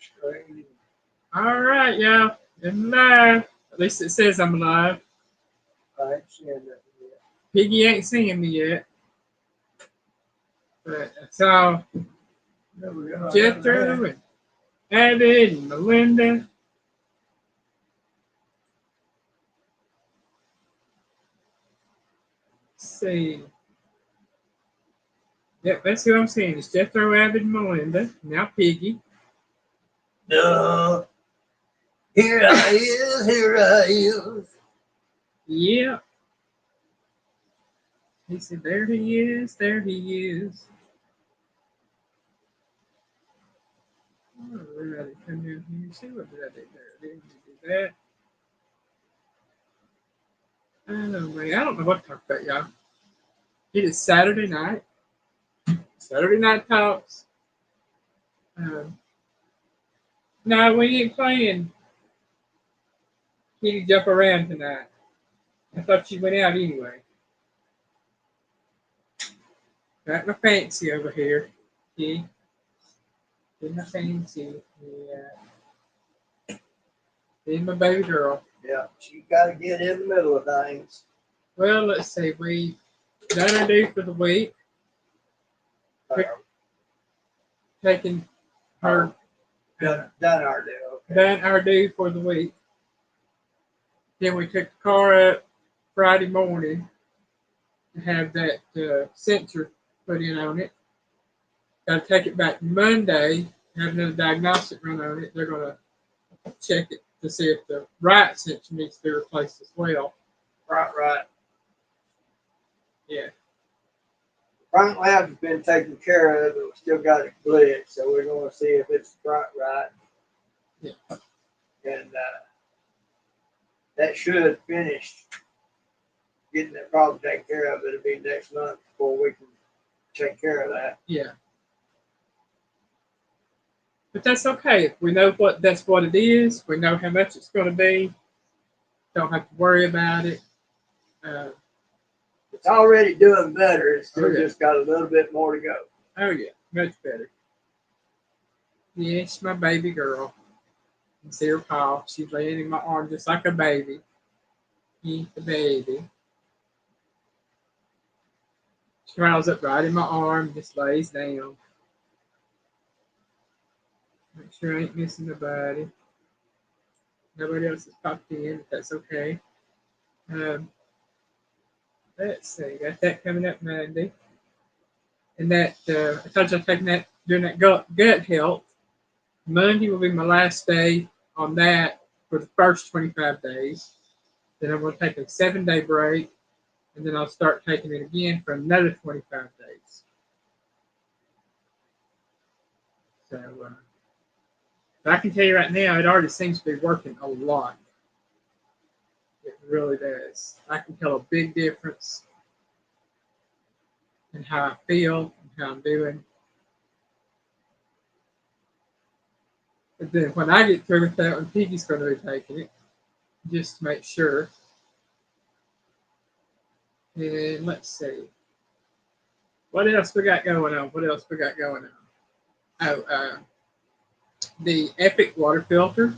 screen. All right, y'all. I'm live. At least it says I'm live. I ain't seen nothing yet. Piggy ain't seeing me yet. But I saw There we go. Jethro and Addie and Melinda. Let's see. Yep, that's who I'm seeing. It's Jethro, Abbott, and Melinda. Now Piggy. No. Here I is, here I is. Yeah. He said, there he is, there he is. Oh, we're ready to come in here. See what did I do there? Didn't do that. I don't know what to talk about, y'all. It is Saturday night. Saturday night talks. No, we ain't playing Kitty Jump Around tonight. I thought she went out anyway. Got my fancy over here. See? Get my fancy. Yeah. See my baby girl. Yeah, she got to get in the middle of things. Well, let's see. We done our due for the week. Taking her Done our deal. Okay. done our due for the week. Then we took the car up Friday morning to have that sensor put in on it. Got to take it back Monday, have another diagnostic run on it. They're going to check it to see if the right sensor needs to be replaced as well. Right. Yeah. Front lab's been taken care of, but we still got it glitch, so we're going to see if it's right. Yeah. And that should finish getting that problem taken care of. It'll be next month before we can take care of that. Yeah. But that's okay. If we know that's what it is, we know how much it's going to be. Don't have to worry about it. It's already doing better. It's still Oh, yeah. just got a little bit more to go. Oh yeah, much better. Yes, my baby girl. You can see her paw. She's laying in my arm just like a baby. Eat the baby. She crawls up right in my arm, just lays down. Make sure I ain't missing nobody. Nobody else has popped in, but that's okay. Let's see, got that coming up Monday. And that, I told you I'm taking that, doing that gut health. Monday will be my last day on that for the first 25 days. Then I'm going to take a 7-day break, and then I'll start taking it again for another 25 days. So, but I can tell you right now, it already seems to be working a lot. It really does. I can tell a big difference in how I feel and how I'm doing. But then when I get through with that one, Piggy's going to be taking it just to make sure. And let's see. What else we got going on? Oh, the Epic water filter.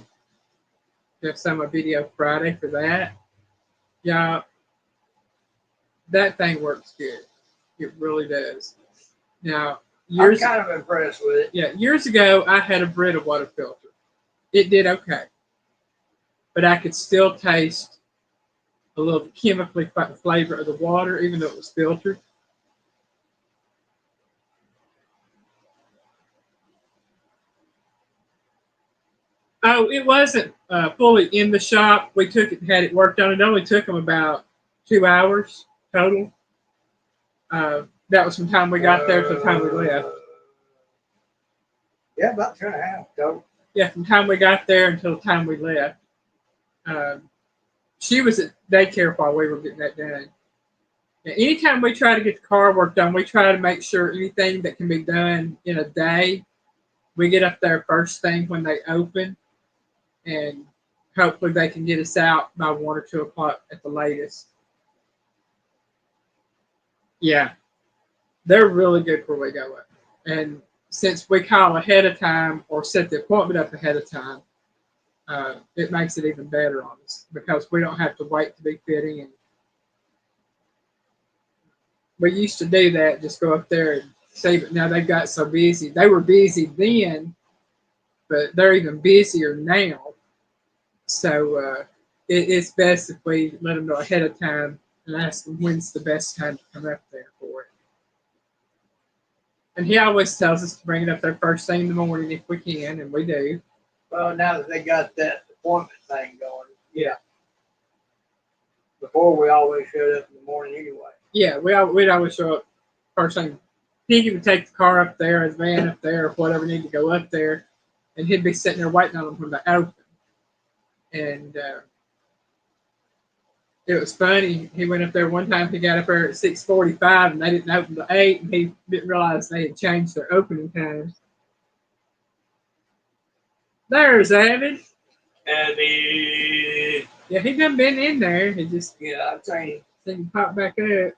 Just saw my video Friday for that. Yeah, that thing works good. It really does. Now, I'm kind of impressed with it. Yeah, years ago I had a Brita water filter. It did okay, but I could still taste a little chemically flavor of the water, even though it was filtered. Oh, it wasn't fully in the shop. We took it, had it worked on. It only took them about 2 hours total. That was from the time we got there to the time we left. Yeah, about 2.5 total. Yeah, from the time we got there until the time we left. She was at daycare while we were getting that done. Now, anytime we try to get the car work done, we try to make sure anything that can be done in a day, we get up there first thing when they open, and hopefully they can get us out by 1 or 2 o'clock at the latest. Yeah, they're really good where we go. And since we call ahead of time or set the appointment up ahead of time, it makes it even better on us because we don't have to wait to be fit in. We used to do that, just go up there and see, but now they've got so busy. They were busy then, but they're even busier now. So it's best if we let them know ahead of time and ask them when's the best time to come up there for it. And he always tells us to bring it up there first thing in the morning if we can, and we do. Well, now that they got that appointment thing going, Yeah. before we always showed up in the morning anyway. Yeah, we'd always show up first thing. Piggy would take the car up there, his van up there, or whatever need to go up there, and he'd be sitting there waiting on them when they open. And it was funny. He went up there one time. He got up there at 6:45, and they didn't open till 8, and he didn't realize they had changed their opening times. There's Avid. Abby. Yeah, he done been in there. He just Yeah, I've seen didn't pop back up.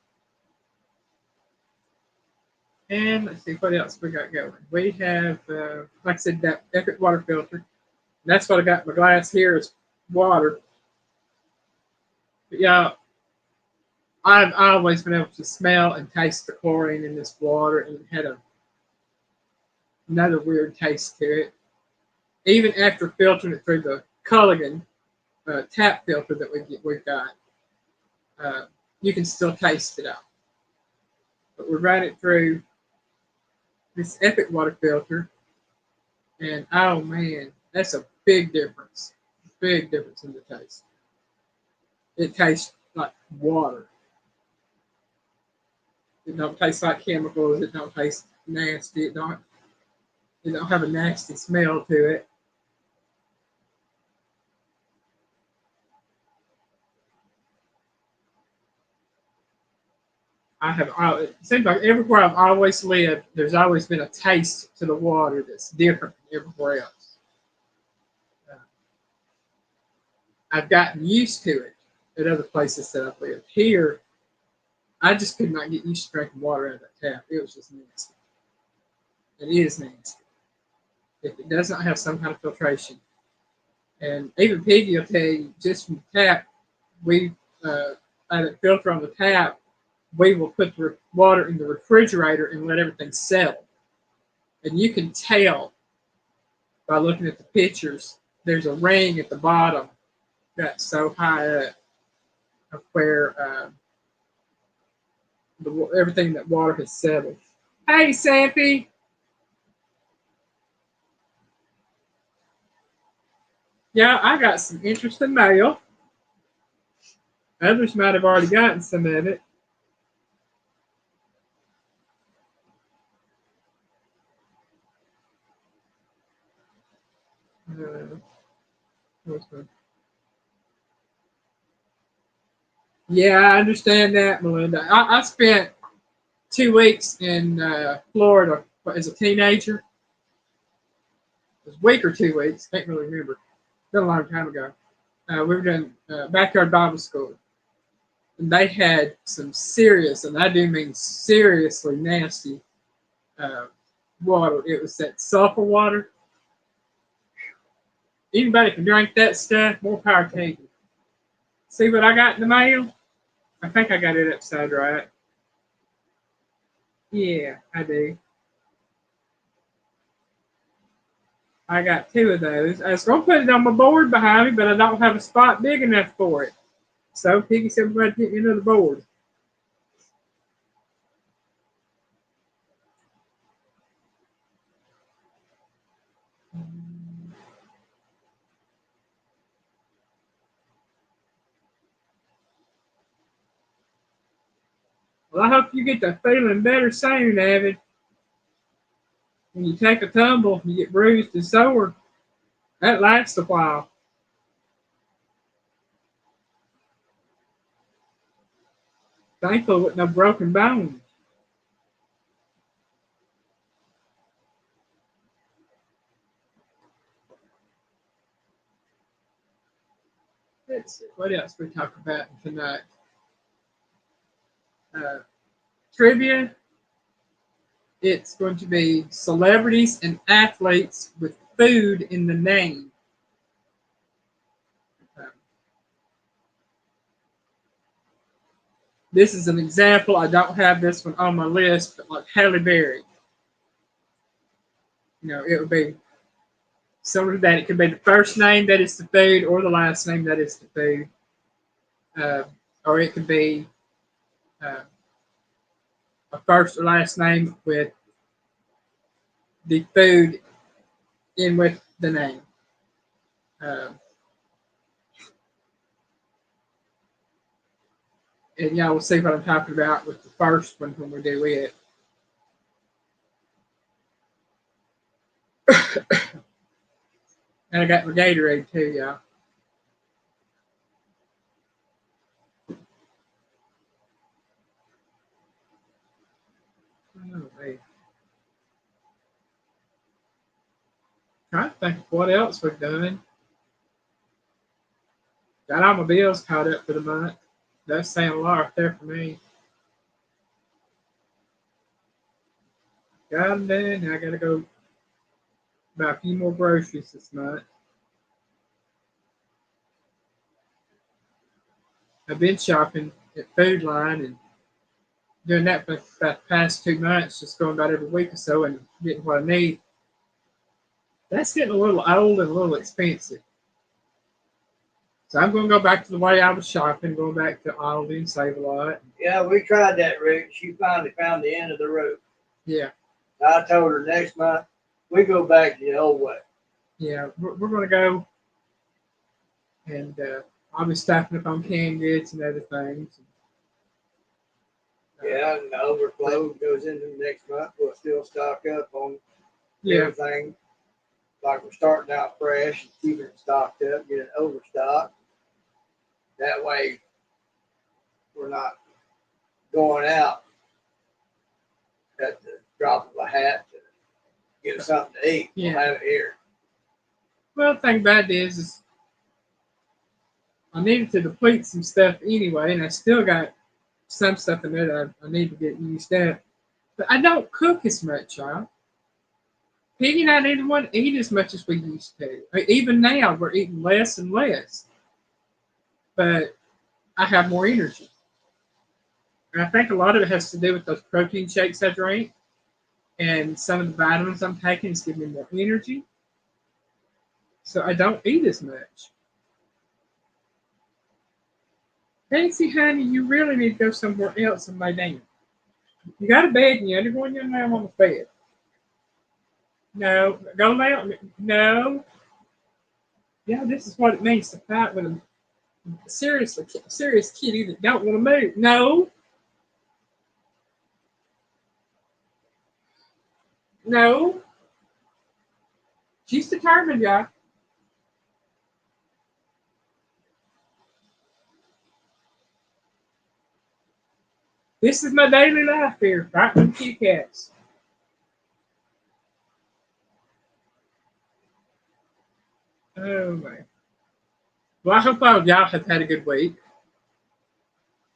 And let's see what else we got going. We have, like I said, that Epic water filter. That's what I got in my glass here is water. But yeah, I've always been able to smell and taste the chlorine in this water, and it had another weird taste to it. Even after filtering it through the Culligan tap filter that we've got, you can still taste it out. But we ran it through this Epic water filter, and oh man, that's a big difference. Big difference in the taste. It tastes like water. It don't taste like chemicals. It don't taste nasty. It don't have a nasty smell to it. It seems like everywhere I've always lived, there's always been a taste to the water that's different than everywhere else. Uh, I've gotten used to it at other places that I've lived. Here, I just could not get used to drinking water out of that tap. It was just nasty. It is nasty. If it does not have some kind of filtration. And even Piggy will tell you, just from the tap, we add a filter on the tap, we will put the water in the refrigerator and let everything settle. And you can tell by looking at the pictures, there's a ring at the bottom that's so high up of where everything that water has settled. Hey, Sappy. Yeah, I got some interesting mail. Others might have already gotten some of it. Yeah, I understand that, Melinda. I spent 2 weeks in Florida as a teenager. It was a week or 2 weeks. Can't really remember. It's been a long time ago. We were doing backyard Bible school. And they had some serious, and I do mean seriously nasty water. It was that sulfur water. Anybody can drink that stuff, more power to you. See what I got in the mail? I think I got it upside right. Yeah, I do. I got 2 of those. I was going to put it on my board behind me, but I don't have a spot big enough for it. So Piggy said we're going to get me another board. Well, I hope you get to feeling better soon, Avid. When you take a tumble, you get bruised and sore. That lasts a while. Thankful with no broken bones. Let's see, what else we talk about tonight? Uh, Trivia it's going to be celebrities and athletes with food in the name. This is an example. I don't have this one on my list, but like Halle Berry. It would be similar to that. It could be the first name that is the food or the last name that is the food. Or it could be uh, a first or last name with the food in with the name. And y'all will see what I'm talking about with the first one when we do it. And I got my Gatorade too, y'all. Oh, hey. Trying to think of what else we've done. Got all my bills caught up for the month. That's saying a lot right there for me. Got them done. Now I got to go buy a few more groceries this month. I've been shopping at Food Line and doing that for about the past 2 months, just going about every week or so and getting what I need. That's getting a little old and a little expensive. So I'm going to go back to the way I was shopping, going back to Aldi and Save a Lot. Yeah, we tried that route. She finally found the end of the road. Yeah. I told her next month we go back to the old way. Yeah, we're going to go, and I'll be stocking up on canned goods and other things. Yeah, and the overflow goes into the next month. We'll still stock up on everything. Like we're starting out fresh and keeping it stocked up, getting overstocked. That way, we're not going out at the drop of a hat to get something to eat. Yeah. We'll have it here. Well, the thing about it is I needed to deplete some stuff anyway, and I still got some stuff in there that I need to get used up. But I don't cook as much, y'all. Piggy and I didn't want to eat as much as we used to. Even now, we're eating less and less. But I have more energy. And I think a lot of it has to do with those protein shakes I drink. And some of the vitamins I'm taking is giving me more energy. So I don't eat as much. Fancy, honey, you really need to go somewhere else and lay down. You got a bed and you're going your mom on the bed. No, go lay on. No. Yeah, this is what it means to fight with a serious kitty that don't want to move. No. No. She's determined, y'all. This is my daily life here, fighting with kitty cats. Oh, man. Well, I hope all of y'all have had a good week.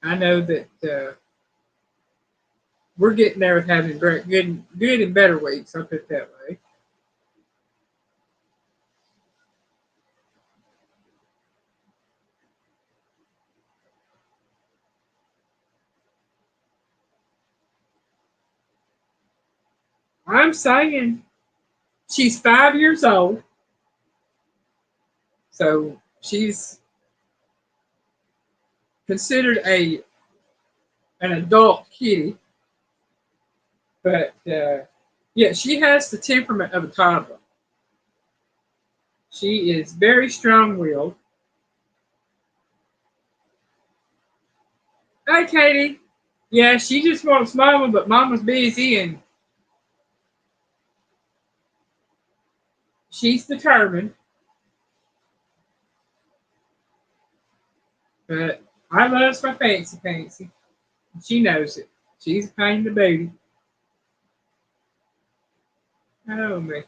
I know that we're getting there with having good and better weeks. I'll put it that way. I'm saying she's 5 years old, so she's considered an adult kitty. But yeah, she has the temperament of a toddler. She is very strong-willed. Hi, Katie. Yeah, she just wants mama, but mama's busy and she's determined. But I loves my fancy. She knows it. She's a pain in the booty. Oh, man.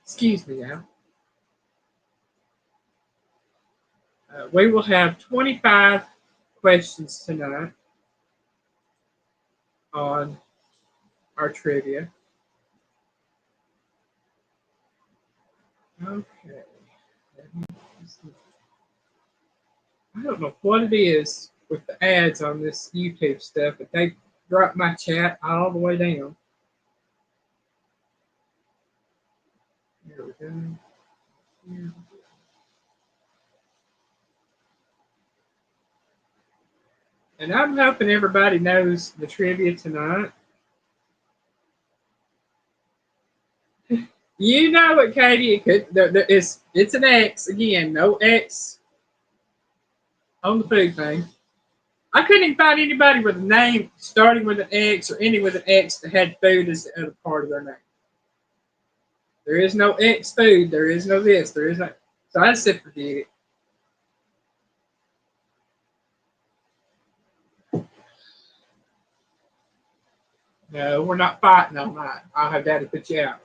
Excuse me now. We will have 25 questions tonight on our trivia. Okay. I don't know what it is with the ads on this YouTube stuff, but they dropped my chat all the way down. There we go. Yeah. And I'm hoping everybody knows the trivia tonight. You know it, Katie. It's an X again. No X on the food thing. I couldn't even find anybody with a name starting with an X or any with an X that had food as the other part of their name. There is no X food. There is no this. There is no. So I said forget it. No, we're not fighting all night. I'll have Daddy put you out.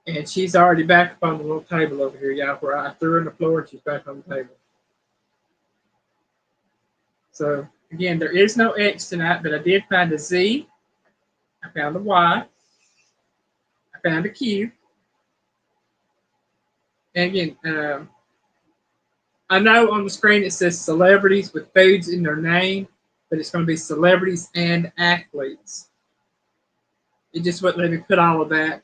And she's already back up on the little table over here, y'all, where I threw her on the floor and she's back on the table. So, again, there is no X tonight, but I did find a Z. I found a Y. I found a Q. And again, I know on the screen it says celebrities with foods in their name, but it's going to be celebrities and athletes. It just wouldn't let me put all of that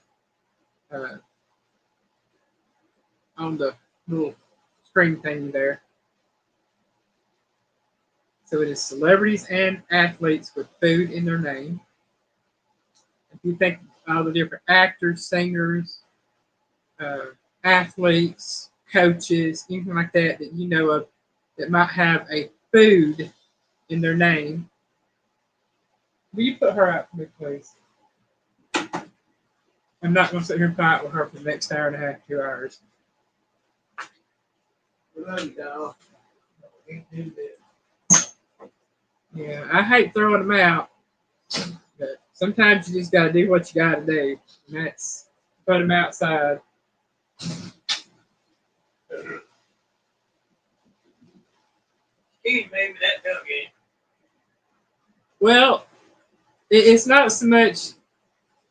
on the little screen thing there. So it is celebrities and athletes with food in their name. If you think of all the different actors, singers, athletes, coaches, anything like that you know of that might have a food in their name, will you put her out for me, please? I'm not going to sit here and fight with her for the next hour and a half, 2 hours. Yeah, I hate throwing them out, but sometimes you just got to do what you got to do, and that's put them outside. Excuse me, but that don't get it. Well, it's not so much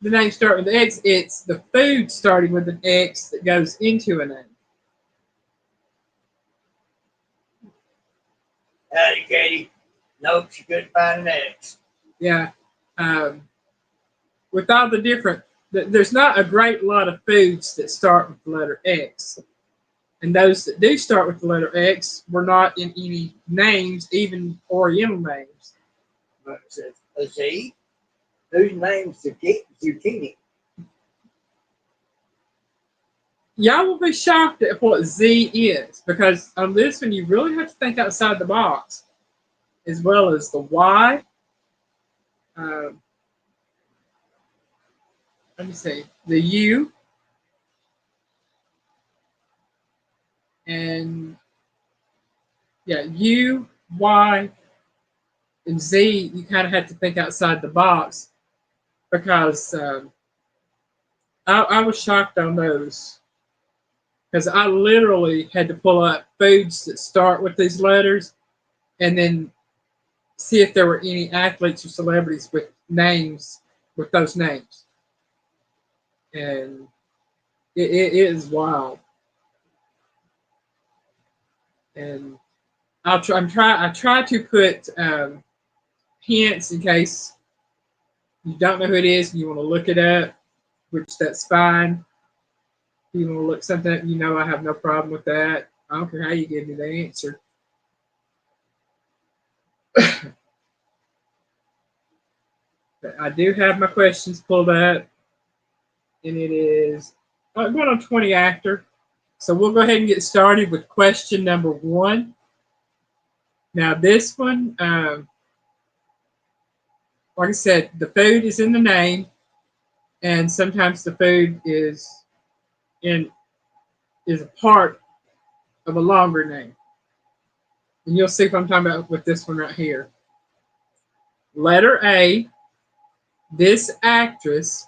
the name starting with X, it's the food starting with an X that goes into a name. Howdy, Katie. Nope, she couldn't find an X. Yeah. With all the different, there's not a great lot of foods that start with the letter X. And those that do start with the letter X were not in any names, even Oriental names. But it says a Z. Whose name's Zucchini? Y'all will be shocked at what Z is, because on this one you really have to think outside the box, as well as the Y. Let me see, the U, and yeah, U, Y, and Z. You kind of have to think outside the box, because I was shocked on those. Because I literally had to pull up foods that start with these letters and then see if there were any athletes or celebrities with names, with those names. And it is wild. And I try to put hints in case you don't know who it is and you want to look it up, which that's fine. If you want to look something up, I have no problem with that. I don't care how you give me the answer. But I do have my questions pulled up, and it is going on 20 after. So we'll go ahead and get started with question number 1. Now this one, like I said, the food is in the name, and sometimes the food is a part of a longer name. And you'll see what I'm talking about with this one right here. Letter A, this actress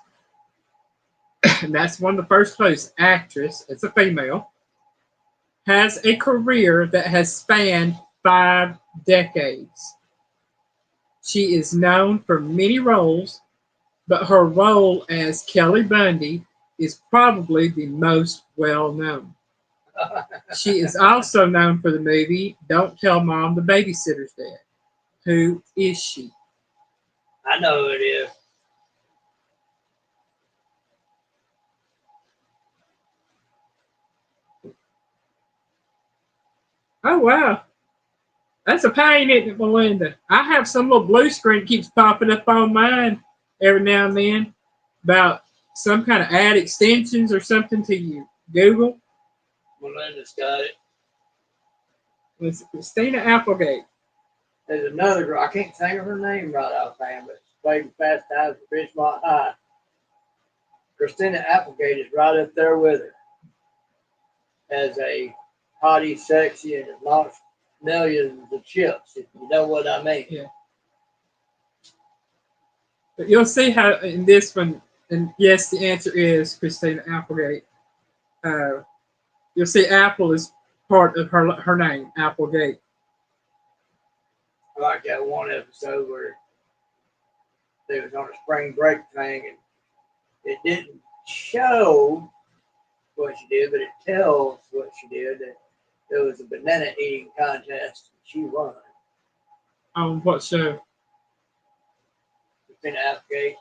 and that's one of the first clues. Actress, it's a female, has a career that has spanned 5 decades. She is known for many roles, but her role as Kelly Bundy is probably the most well known. She is also known for the movie Don't Tell Mom the Babysitter's Dead. Who is she? I know who it is. Oh, wow. That's a pain, isn't it, Melinda? I have some little blue screen that keeps popping up on mine every now and then about some kind of ad extensions or something to you. Google. Melinda's got it. It's Christina Applegate. There's another girl. I can't think of her name right offhand, but she played in Fast Times at Ridgemont High. Christina Applegate is right up there with her as a hottie, sexy, and launched millions of chips, if you know what I mean. Yeah. But you'll see how in this one, and yes, the answer is Christina Applegate. You'll see Apple is part of her name, Applegate. I like that one episode where they was on a spring break thing, and it didn't show what she did, but it tells what she did. That there was a banana eating contest, and she won. On what show? Christina Applegate.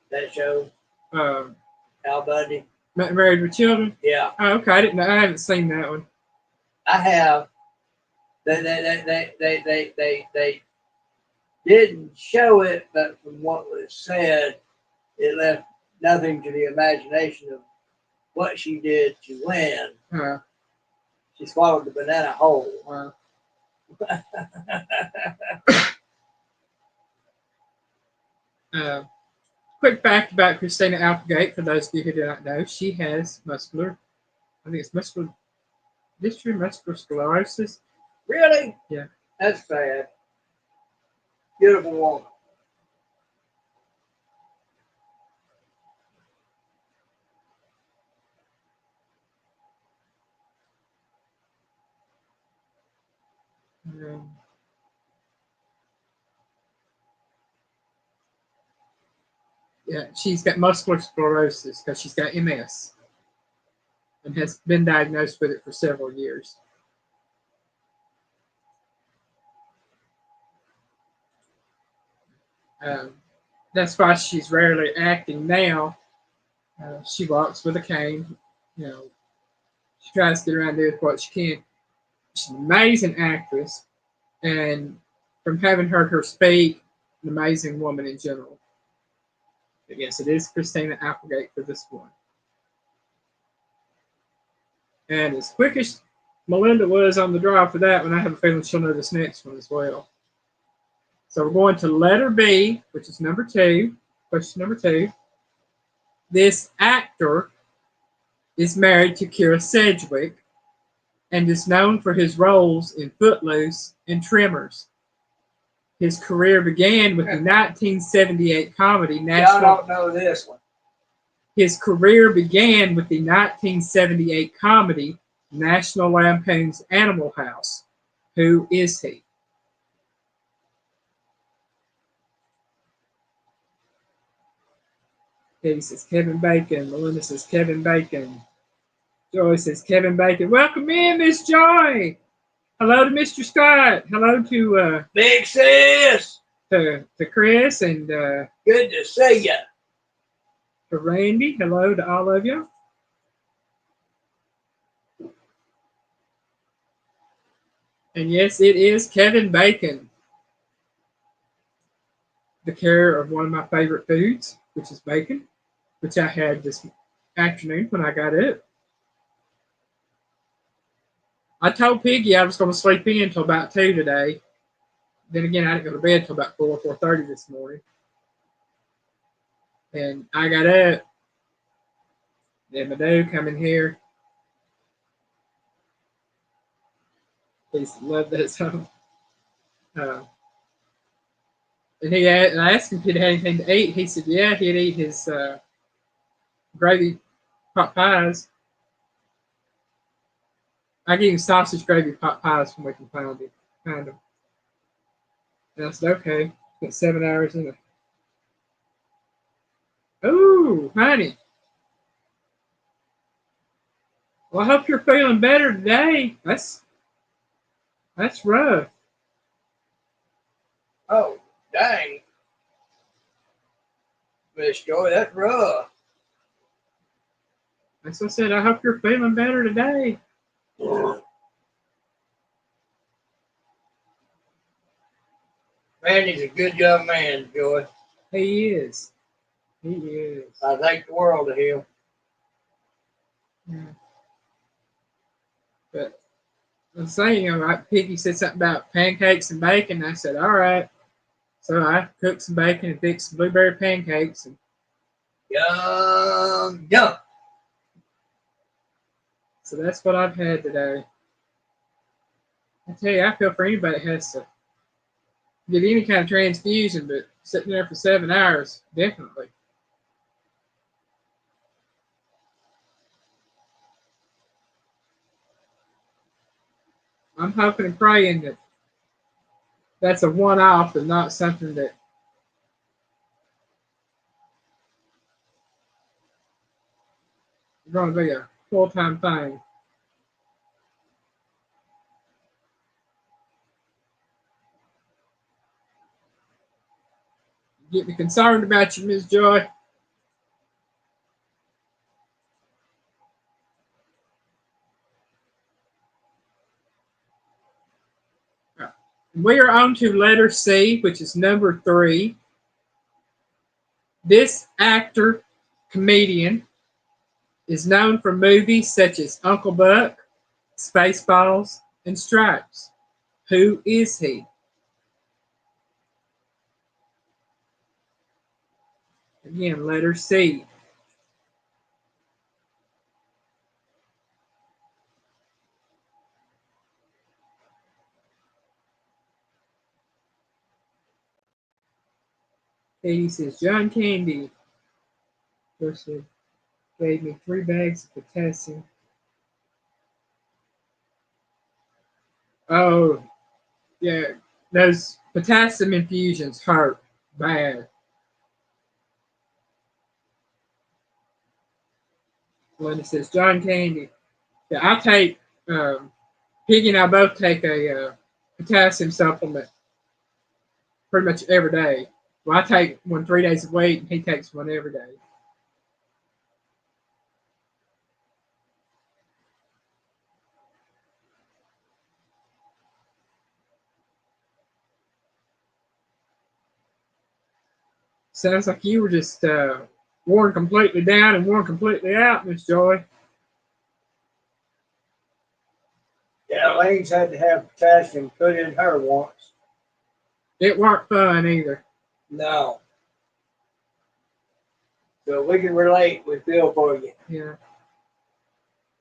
That show. Um, Al Bundy. Married with Children? Yeah. Oh, okay. I didn't know. I haven't seen that one. I have. They didn't show it, but from what was said, it left nothing to the imagination of what she did to win. She swallowed the banana whole. Quick fact about Christina Applegate, for those of you who do not know, she has muscular dystrophy, muscular sclerosis. Really? Yeah. That's sad. Beautiful woman. Yeah, she's got muscular sclerosis because she's got MS and has been diagnosed with it for several years. That's why she's rarely acting now. She walks with a cane. You know, she tries to get around doing what she can. She's an amazing actress, and from having heard her speak, an amazing woman in general. But yes, it is Christina Applegate for this one. And as quick as Melinda was on the draw for that one, I have a feeling she'll know this next one as well. So we're going to letter B, which is number 2. Question number 2. This actor is married to Kira Sedgwick and is known for his roles in Footloose and Tremors. His career began with the 1978 comedy National. I don't know this one. His career began with the 1978 comedy National Lampoon's Animal House. Who is he? Katie says Kevin Bacon. Melinda says Kevin Bacon. Joy says Kevin Bacon. Welcome in, Miss Joy. Hello to Mr. Scott. Hello to Big Sis. To Chris and good to see you. To Randy. Hello to all of you. And yes, it is Kevin Bacon. The care of one of my favorite foods, which is bacon, which I had this afternoon when I got up. I told Piggy I was going to sleep in until about 2 today. Then again, I didn't go to bed until about 4:30 this morning. And I got up. Then my dude come in here. He's loved that song. And I asked him if he'd had anything to eat. He said, yeah, he'd eat his gravy pot pies. I get sausage gravy pot pies from Wicked Pound. Kind of. And I said, okay. Spent 7 hours in it. Ooh, honey. Well, I hope you're feeling better today. That's rough. Oh, dang. Miss Joy, that's rough. That's what I said. I hope you're feeling better today. Randy's a good young man, Joy. He is. He is. I thank the world of him. Yeah. But I was saying, Piggy said something about pancakes and bacon. I said, all right. So I cooked some bacon and fixed some blueberry pancakes. And Yum, yum. so that's what I've had today. I tell you, I feel for anybody that has to get any kind of transfusion, but sitting there for 7 hours, definitely. I'm hoping and praying that that's a one-off and not something that is going to be a full-time thing. Get me concerned about you, Miss Joy. We are on to letter C, which is number 3. This actor, comedian, is known for movies such as Uncle Buck, Spaceballs, and Stripes. Who is he? Again, letter C. Katie says, John Candy. First gave me 3 bags of potassium. Oh, yeah. Those potassium infusions hurt bad. Linda says, John Candy. Yeah, I take, Piggy and I both take a potassium supplement pretty much every day. Well, I take one 3 days a week, and he takes one every day. Sounds like you were just worn completely down and worn completely out, Miss Joy. Yeah, Lane's had to have potassium put in her once. It weren't fun either. No. So we can relate. We feel for you. Yeah.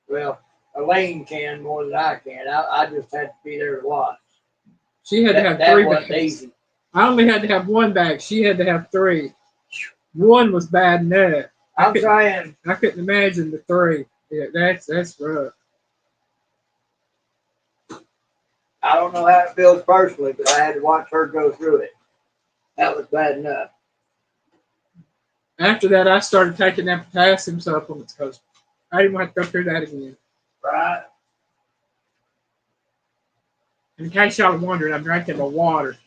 Well, Alyne can more than I can. I just had to be there to watch. She had to have that 3 wasn't bags. Easy. I only had to have 1 bag. She had to have 3. 1 was bad enough. I'm trying. I couldn't imagine the 3. Yeah, that's rough. I don't know how it feels personally, but I had to watch her go through it. That was bad enough. After that, I started taking them potassium supplements because I didn't want to go through that again. Right. In case y'all are wondering, I'm drinking the water.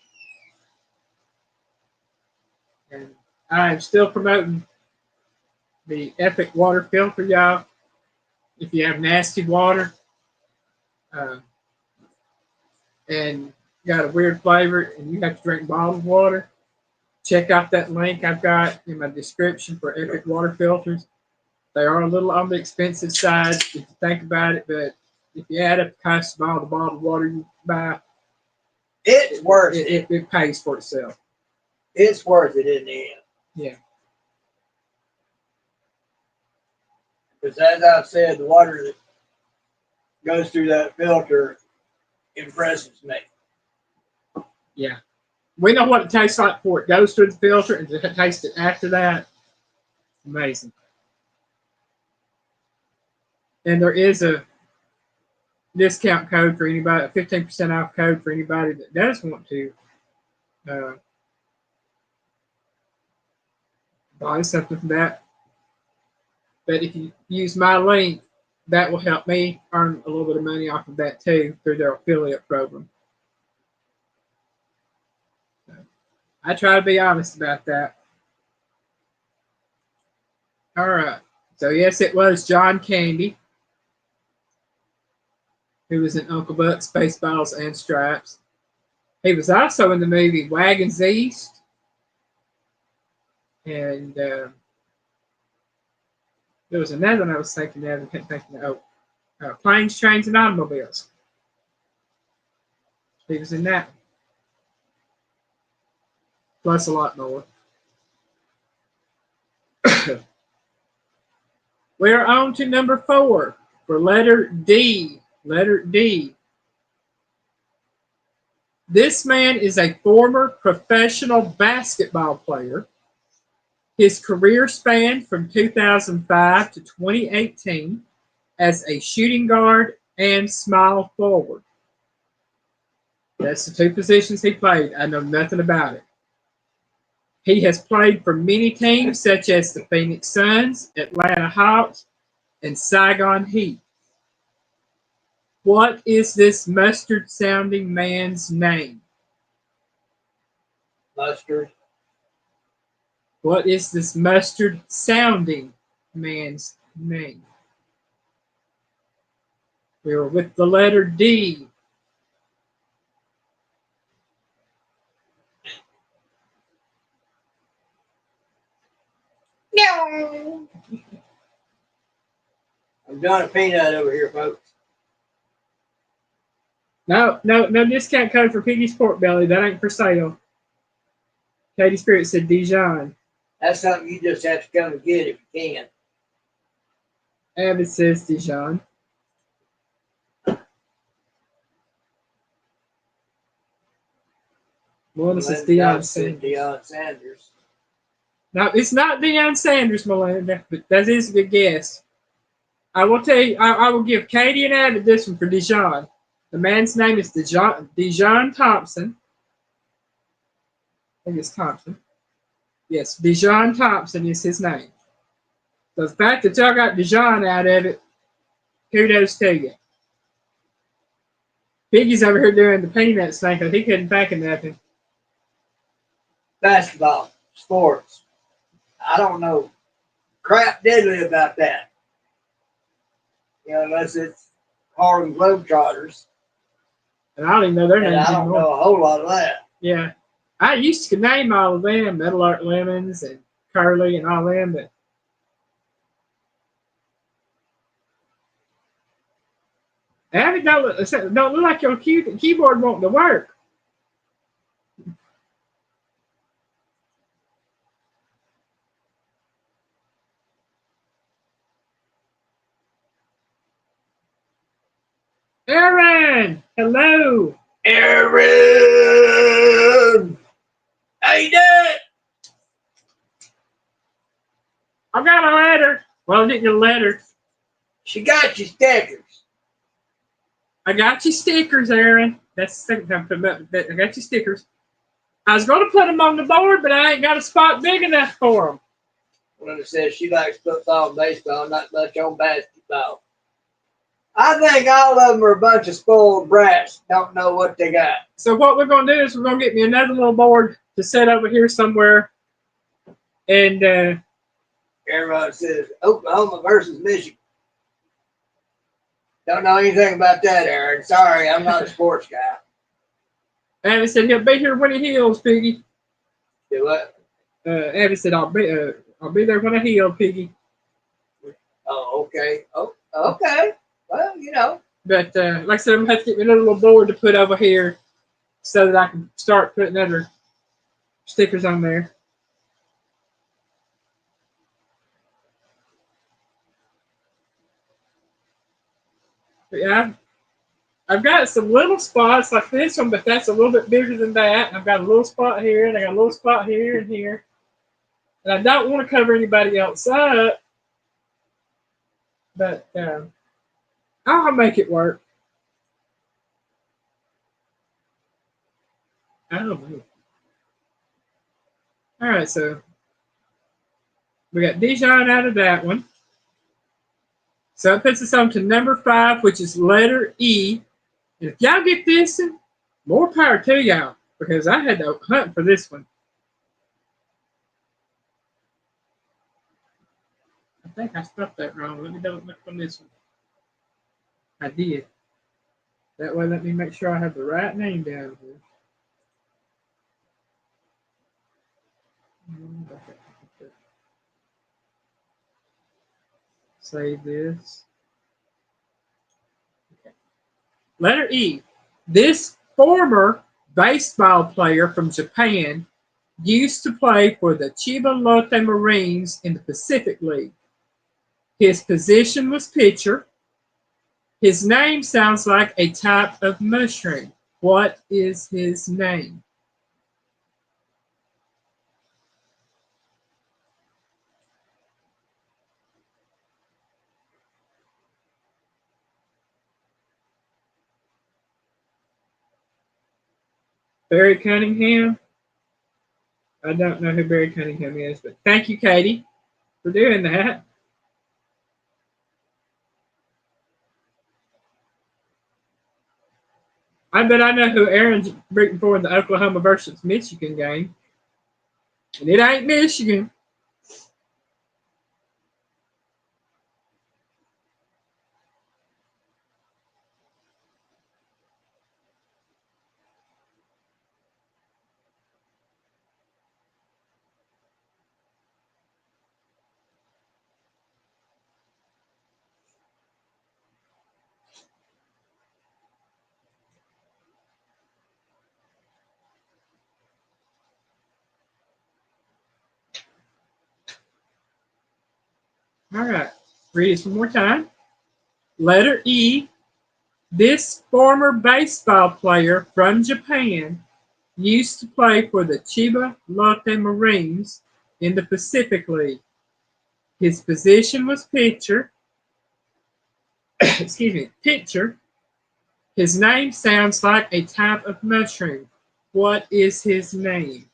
And I'm still promoting the Epic water filter, y'all. If you have nasty water and got a weird flavor and you have to drink bottled water, check out that link I've got in my description for Epic water filters. They are a little on the expensive side if you think about it, but if you add up the cost of all the bottled water you buy, it's worth it. It pays for itself. It's worth it in the end. Yeah. Because as I've said, the water that goes through that filter impresses me. Yeah. We know what it tastes like before it goes through the filter, and to taste it after that, amazing. And there is a discount code for anybody, a 15% off code for anybody that does want to buy something from that. But if you use my link, that will help me earn a little bit of money off of that too through their affiliate program. So I try to be honest about that. All right. So yes, it was John Candy, who was in Uncle Buck, Spaceballs, and Stripes. He was also in the movie Wagons East, and there was another one I was thinking of. I can't think of. Planes, Trains, and Automobiles. He was in that. Plus a lot more. We're on to number 4 for letter D. Letter D. This man is a former professional basketball player. His career spanned from 2005 to 2018 as a shooting guard and small forward. That's the 2 positions he played. I know nothing about it. He has played for many teams such as the Phoenix Suns, Atlanta Hawks, and Saigon Heat. What is this mustard-sounding man's name? Mustard. What is this mustard-sounding man's name? We were with the letter D. No. I'm John a Peanut over here, folks. No discount code for Piggy's Pork Belly. That ain't for sale. Katie Spirit said Dijon. That's something you just have to come and get if you can. Abbott says Dijon. Melinda says Deion Sanders. Deion Sanders. No, it's not Deion Sanders, Melinda, but that is a good guess. I will tell you, I will give Katie and Abbott this one for Dijon. The man's name is Dijon Thompson. I think it's Thompson. Yes, Dijon Thompson is his name. So the fact that y'all got Dijon out of it, kudos to you. Piggy's over here doing the peanuts thing because he couldn't think of nothing. Basketball, sports. I don't know crap diddly about that. You know, unless it's Harlem Globetrotters. And I don't even know their names I don't anymore. know a whole lot of that. Yeah. I used to name all of them, Metal Art Lemons and Curly and all them, but Abby don't look like your keyboard wanting to work. Aaron! Hello! Aaron! How you doing? I got a letter. Well, I didn't get a letter. She got you stickers. I got you stickers, Aaron. That's the second time I got you stickers. I was going to put them on the board, but I ain't got a spot big enough for them. Linda says she likes football and baseball, not much on basketball. I think all of them are a bunch of spoiled brats. Don't know what they got. So what we're going to do is we're going to get me another little board to set over here somewhere. And everyone says Oklahoma versus Michigan. Don't know anything about that, Aaron. Sorry, I'm not a sports guy. Abby said he'll be here when he heals, Piggy. Do what? Abby said I'll be there when I heal, Piggy. Oh, okay. Oh, okay. Well, you know. But like I said, I'm gonna have to get me another little board to put over here so that I can start putting other stickers on there. But yeah, I've got some little spots like this one, but that's a little bit bigger than that. And I've got a little spot here, and I got a little spot here and here. And I don't want to cover anybody else up, but I'll make it work. I don't know. All right, so we got Dijon out of that one. So it puts us on to number 5, which is letter E. And if y'all get this, more power to y'all, because I had to hunt for this one. I think I spelled that wrong. Let me double look on this one. I did. That way, let me make sure I have the right name down here. Okay. Save this. Okay. Letter E. This former baseball player from Japan used to play for the Chiba Lotte Marines in the Pacific League. His position was pitcher. His name sounds like a type of mushroom. What is his name? Barry Cunningham? I don't know who Barry Cunningham is, but thank you, Katie, for doing that. I bet I know who Aaron's rooting for in the Oklahoma versus Michigan game. And it ain't Michigan. All right. Read it one more time. Letter E. This former baseball player from Japan used to play for the Chiba Lotte Marines in the Pacific League. His position was pitcher. Excuse me, pitcher. His name sounds like a type of mushroom. What is his name?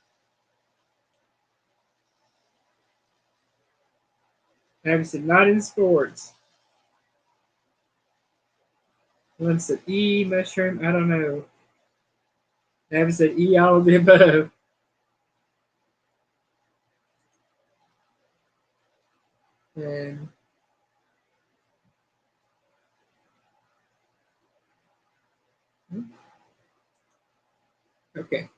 Obviously, not in sports. One said E, mushroom. I don't know. Abby said E, all of the above. And okay.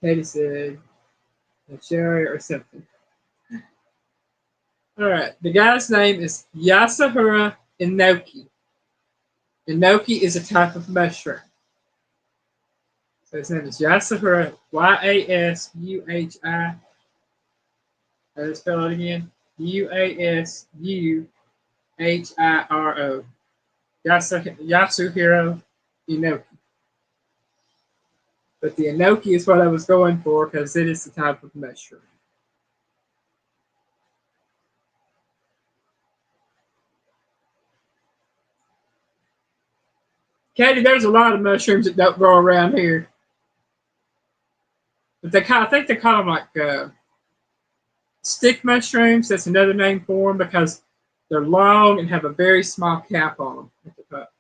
Katie said a cherry or something. All right. The guy's name is Yasuhira Inoki. Inoki is a type of mushroom. So his name is Yasuhira, Yasuhi. I'll spell it again. Uasuhiro. Yasuhiro Inoki. But the enoki is what I was going for because it is the type of mushroom. Katie, there's a lot of mushrooms that don't grow around here. But I think they call them like stick mushrooms. That's another name for them because they're long and have a very small cap on them at the top.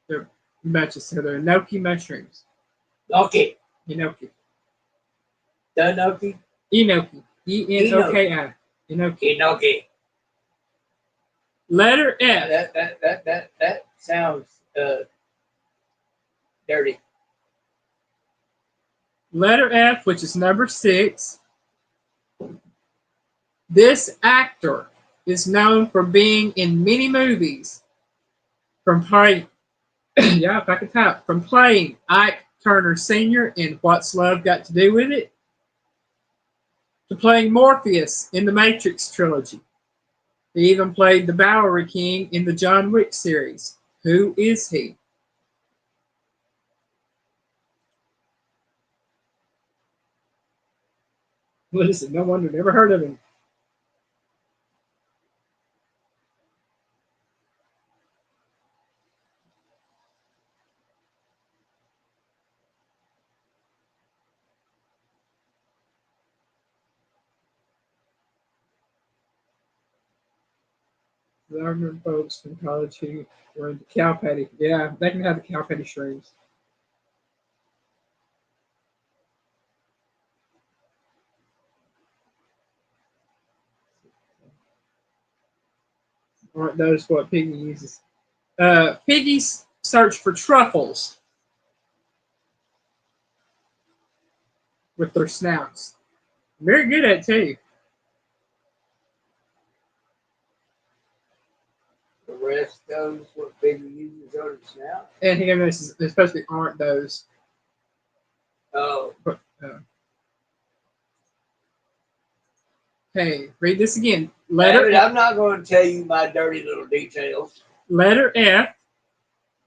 They're bunches, so they're enoki mushrooms. Okay. Enoki. The Enoki? Enoki. Enoki. Enoki. Enoki. Letter F. That sounds dirty. Letter F, which is number 6. This actor is known for being in many movies, from playing, yeah, if I could type, from playing Ike Turner Sr. in What's Love Got to Do with It, to playing Morpheus in the Matrix trilogy. He even played the Bowery King in the John Wick series. Who is he? Listen, no wonder, never heard of him. I remember folks from college who were into cow patty. Yeah, they can have the cow patty shrooms. Aren't those what Piggy uses? Piggies search for truffles with their snouts. Very good at it too. The rest goes what Biggie uses on his snout. And he goes, especially aren't those. Oh, But, hey, read this again. David, I'm not going to tell you my dirty little details. Letter F.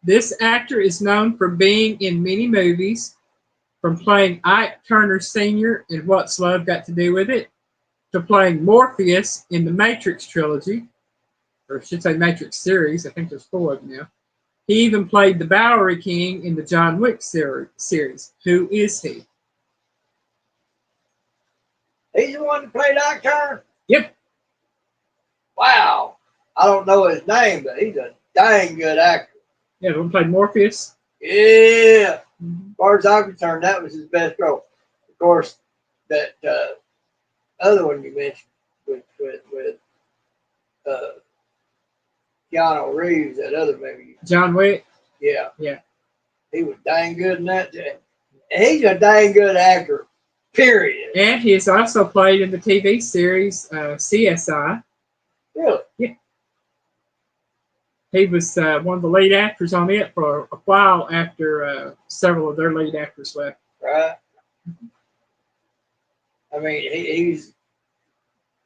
This actor is known for being in many movies, from playing Ike Turner Sr. in What's Love Got to Do with It, to playing Morpheus in the Matrix trilogy, or I should say Matrix series. I think there's 4 of them now. He even played the Bowery King in the John Wick series. Who is he? He's the one that played Ike Turner? Yep. Wow. I don't know his name, but he's a dang good actor. Yeah, the one played Morpheus. Yeah. As far as I'm concerned, that was his best role. Of course, that other one you mentioned with Keanu Reeves, that other movie. John Wick. Yeah. Yeah. He was dang good in that. He's a dang good actor, period. And he has also played in the TV series CSI. Really? Yeah. He was one of the lead actors on it for a while after several of their lead actors left. Right. I mean, he's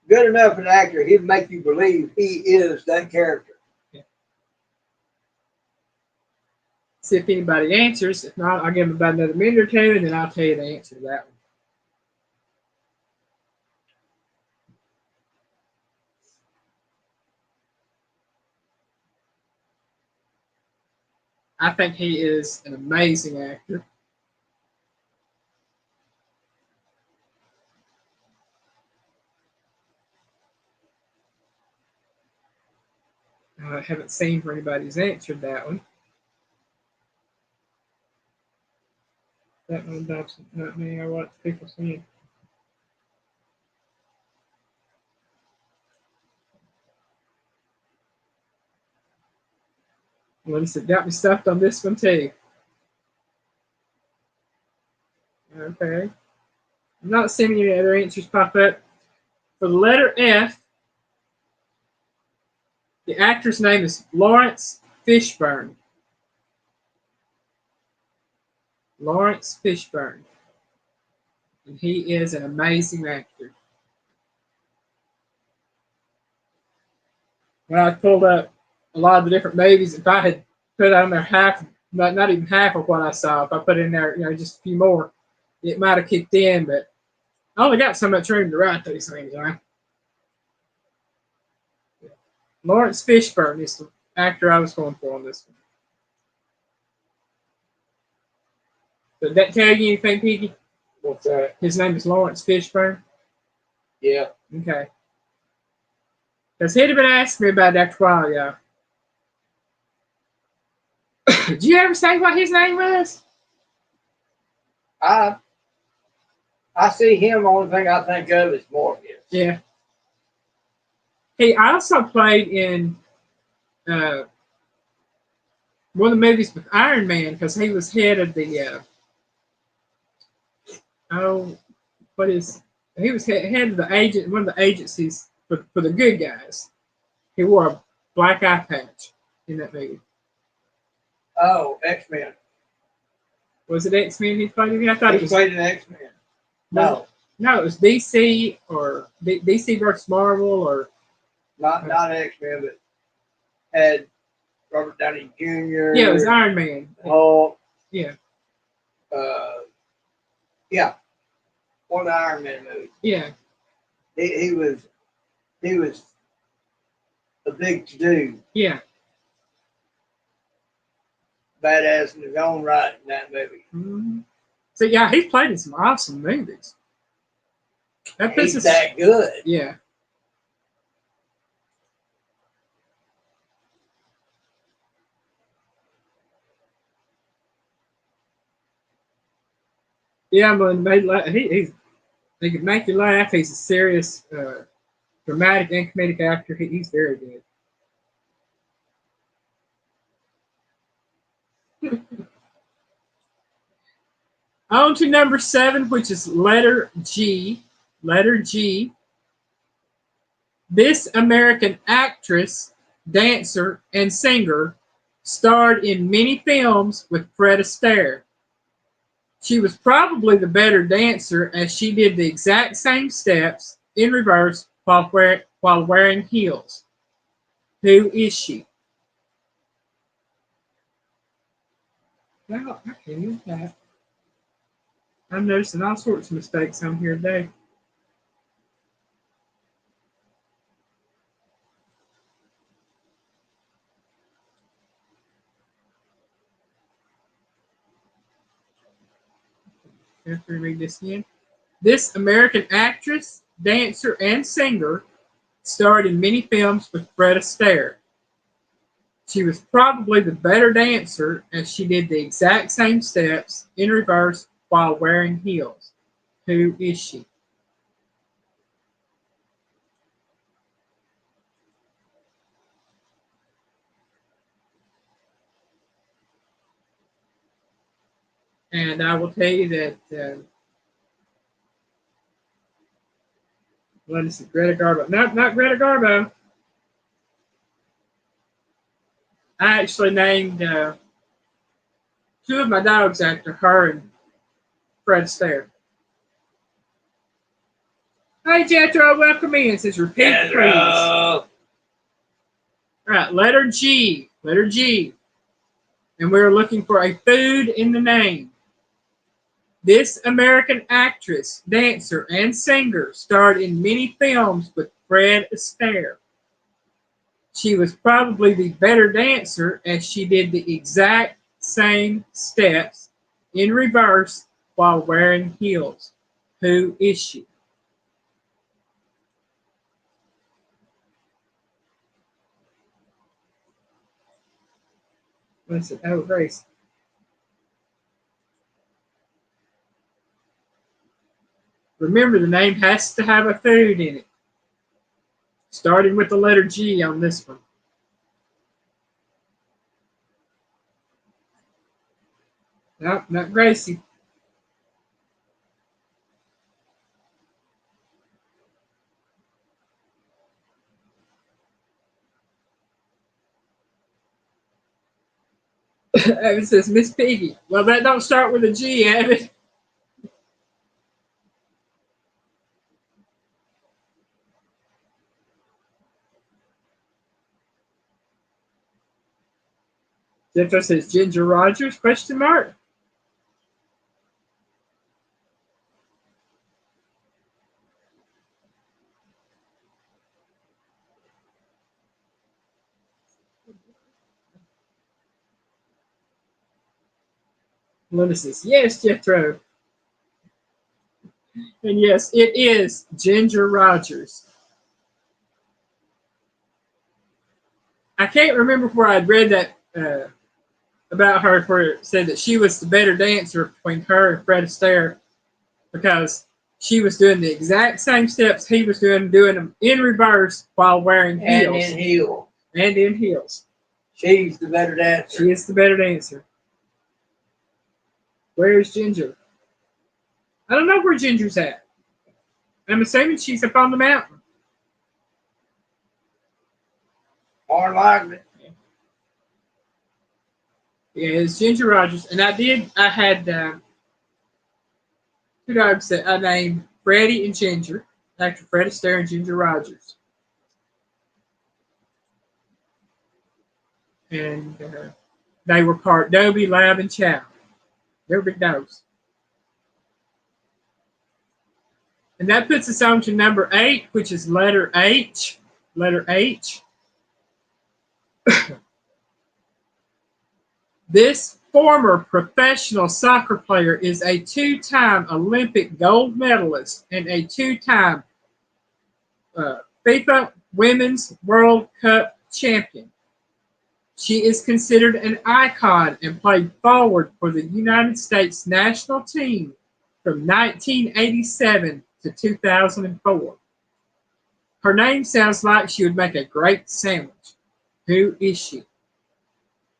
good enough an actor, he'd make you believe he is that character. Yeah. See if anybody answers. If not, I'll give them about another minute or two, and then I'll tell you the answer to that one. I think he is an amazing actor. I haven't seen where anybody's answered that one. That one, that's not me. I watch people saying. Melissa got me stuffed on this one too. Okay. I'm not seeing any other answers pop up. For the letter F, the actor's name is Lawrence Fishburne. Lawrence Fishburne. And he is an amazing actor. When I pulled up a lot of the different movies, if I had put on there half, not even half of what I saw, if I put in there, just a few more, it might have kicked in, but I only got so much room to write these things, right? Lawrence Fishburne is the actor I was going for on this one. Did that tell you anything, Piggy? What's that? His name is Lawrence Fishburne? Yeah. Okay. Because he'd have been asking me about that for a while, yeah. Did you ever say what his name was? I see him, the only thing I think of is Morpheus. Yeah. He also played in one of the movies with Iron Man because he was head of the he was head of the agent, one of the agencies for the good guys. He wore a black eye patch in that movie. Oh, X-Men. Was it X-Men he played in? I thought He it was played in X-Men. No, it was DC or DC versus Marvel or not X-Men, but had Robert Downey Jr. Yeah, it was Iron Man. Hulk. Yeah. Yeah. One of the Iron Man movies. Yeah. He was a big to-do. Yeah. Badass in his own right in that movie. Mm-hmm. So yeah, he's played in some awesome movies. He's that good. Yeah. Yeah, but he can make you laugh. He's a serious, dramatic and comedic actor. He's very good. On to number 7, which is letter G. Letter G. This American actress, dancer, and singer starred in many films with Fred Astaire. She was probably the better dancer as she did the exact same steps in reverse while wearing heels. Who is she? Well, I can't use that. I'm noticing all sorts of mistakes on here today. I have to read this again. This American actress, dancer, and singer starred in many films with Fred Astaire. She was probably the better dancer as she did the exact same steps in reverse while wearing heels. Who is she? And I will tell you that, let us see, Greta Garbo. No, not Greta Garbo. I actually named 2 of my dogs after her and Fred Astaire. Hey, Jethro, welcome in. It says repeat, please. All right, letter G. Letter G. And we're looking for a food in the name. This American actress, dancer, and singer starred in many films with Fred Astaire. She was probably the better dancer as she did the exact same steps in reverse while wearing heels. Who is she? Listen, oh, Grace. Remember, the name has to have a food in it. Starting with the letter G on this one. No, not Gracie. It says Miss Piggy. Well, that don't start with a G, Abbott. Jethro says Ginger Rogers, question mark. Linda says, yes, Jethro. And yes, it is Ginger Rogers. I can't remember where I'd read that about her, where it said that she was the better dancer between her and Fred Astaire because she was doing the exact same steps he was doing them in reverse while wearing heels. And in heels. And in heels. She's the better dancer. She is the better dancer. Where's Ginger? I don't know where Ginger's at. I'm assuming she's up on the mountain. More likely. Yeah, it's Ginger Rogers. And I had 2 dogs that I named Freddie and Ginger, after Fred Astaire and Ginger Rogers. And they were part Dobie, Lab, and Chow. They were big dogs. And that puts us on to number 8, which is letter H. Letter H. This former professional soccer player is a 2-time Olympic gold medalist and a 2-time FIFA Women's World Cup champion. She is considered an icon and played forward for the United States national team from 1987 to 2004. Her name sounds like she would make a great sandwich. Who is she?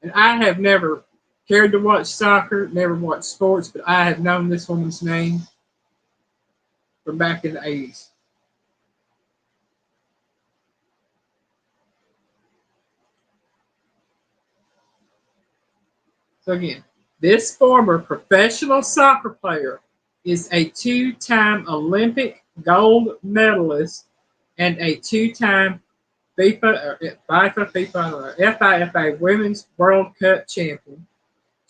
And I have never cared to watch soccer, never watched sports, but I have known this woman's name from back in the 80s. So again, this former professional soccer player is a two-time Olympic gold medalist and a two-time FIFA Women's World Cup champion.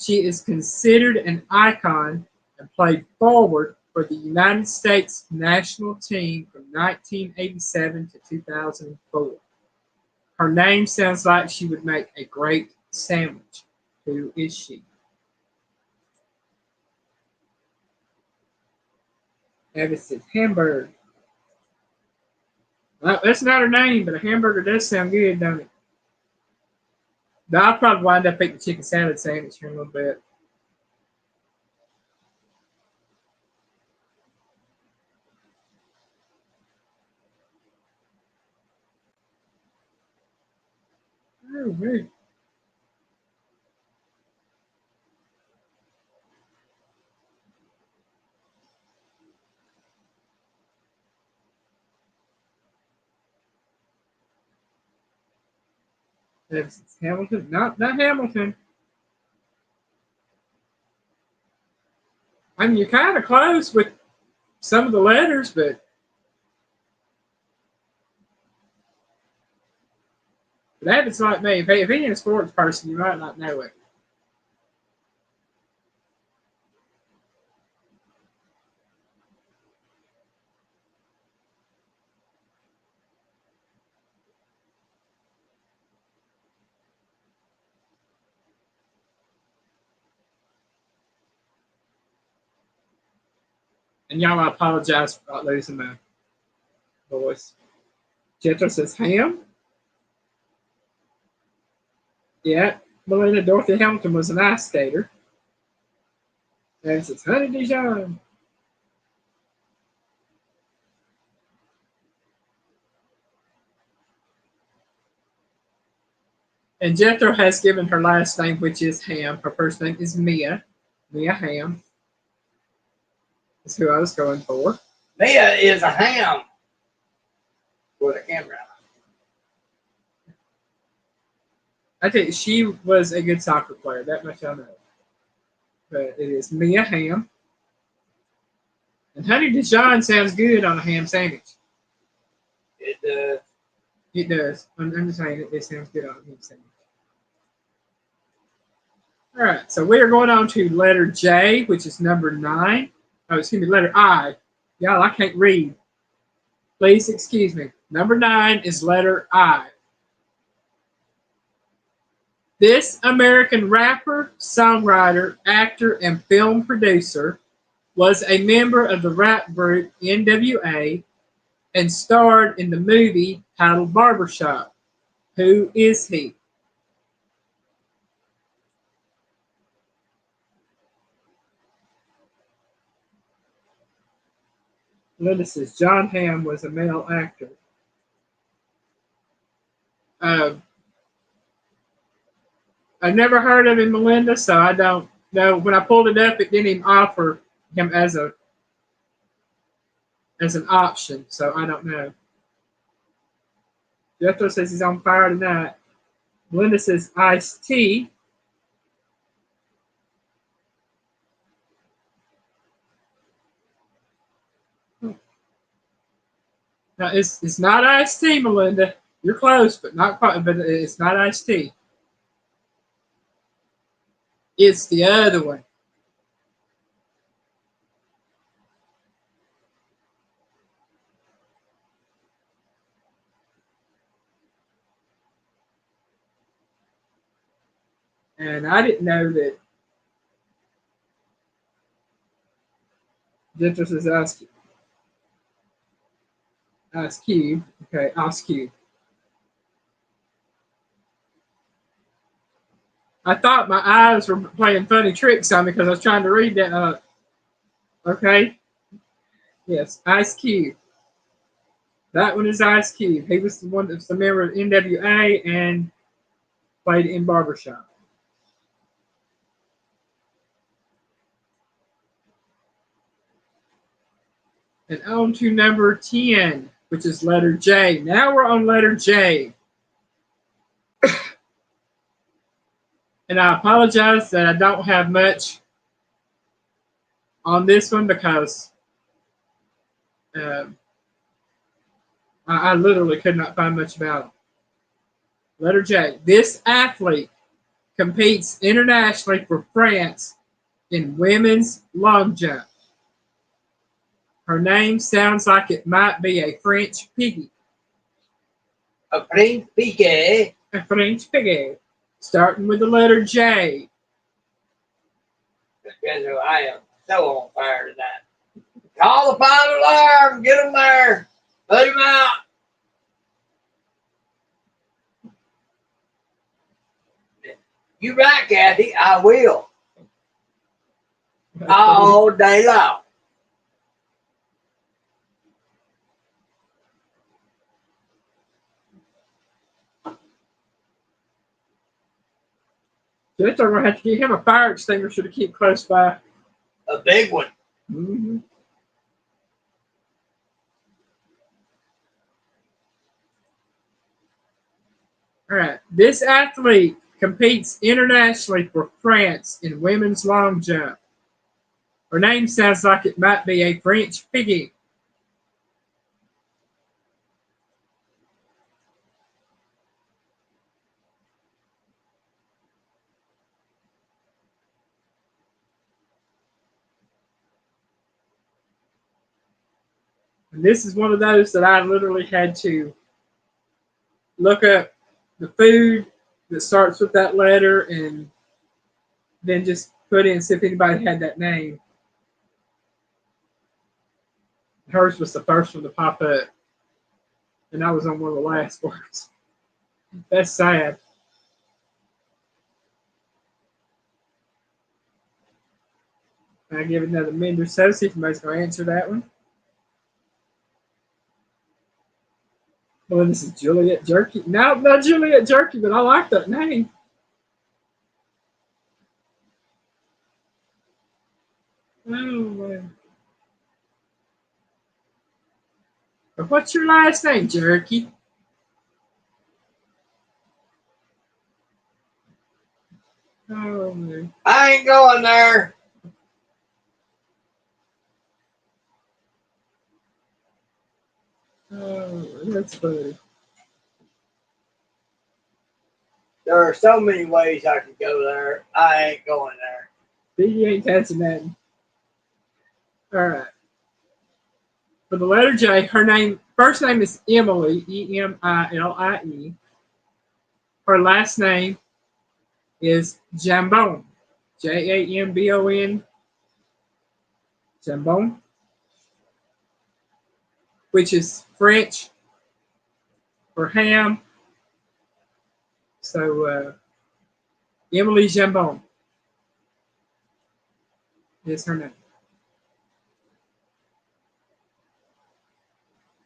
She is considered an icon and played forward for the United States national team from 1987 to 2004. Her name sounds like she would make a great sandwich. Who is she? Addison Hamburg. Well, that's not her name, but a hamburger does sound good, don't it? But I'll probably wind up eating the chicken salad sandwich here in a little bit. Oh, man. That's Hamilton. Not Hamilton. I mean, you're kind of close with some of the letters, but that is like me. If you're a sports person, you might not know it. And y'all, I apologize for not losing my voice. Jethro says ham. Yeah, Melinda Dorothy Hamilton was an ice skater. And it says Honey Dijon. And Jethro has given her last name, which is Ham. Her first name is Mia. Mia Ham is who I was going for. Mia is a ham for the camera. I think she was a good soccer player. That much I know. But it is Mia Ham. And Honey Dijon sounds good on a ham sandwich. It does. It does. I'm just saying it sounds good on a ham sandwich. All right, so we are going on to letter J, which is number 9. Oh, excuse me, letter I. Y'all, I can't read. Please excuse me. Number 9 is letter I. This American rapper, songwriter, actor, and film producer was a member of the rap group NWA and starred in the movie titled Barbershop. Who is he? Linda says John Hamm was a male actor. I've never heard of him, Melinda, so I don't know. When I pulled it up, it didn't even offer him as an option, so I don't know. Jethro says he's on fire tonight. Melinda says Ice-T. Now, it's not Ice-T, Melinda. You're close, but not quite. But it's not Ice-T. It's the other one. And I didn't know that. Jethro says Ice Cube. Okay, Ice Cube. I thought my eyes were playing funny tricks on me because I was trying to read that. Okay. Yes, Ice Cube. That one is Ice Cube. He was the one that's a member of NWA and played in Barbershop. And on to number 10, which is letter J. Now we're on letter J. And I apologize that I don't have much on this one because um, I literally could not find much about it. Letter J. This athlete competes internationally for France in women's long jump. Her name sounds like it might be a French piggy. A French piggy. A French piggy. Starting with the letter J. I am so on fire tonight. Call the final alarm. Get them there. Put him out. You right, Kathy. I will. All day long. They're going to have to get him a fire extinguisher to keep close by. A big one. Mm-hmm. All right. This athlete competes internationally for France in women's long jump. Her name sounds like it might be a French piggy. And this is one of those that I literally had to look up the food that starts with that letter and then just put in see if anybody had that name. Hers was the first one to pop up. And I was on one of the last ones. That's sad. I give it another minute or so, see if anybody's going to answer that one. Well, this is Juliet Jerky. No, not Juliet Jerky, but I like that name. Oh, man. But what's your last name, Jerky? Oh, man. I ain't going there. Oh, that's funny. There are so many ways I could go there. I ain't going there. You ain't touching that. All right. For the letter J, her first name is Emily, Emilie. Her last name is Jambon, Jambon, Jambon, which is French for ham. So Emily Jambon is her name.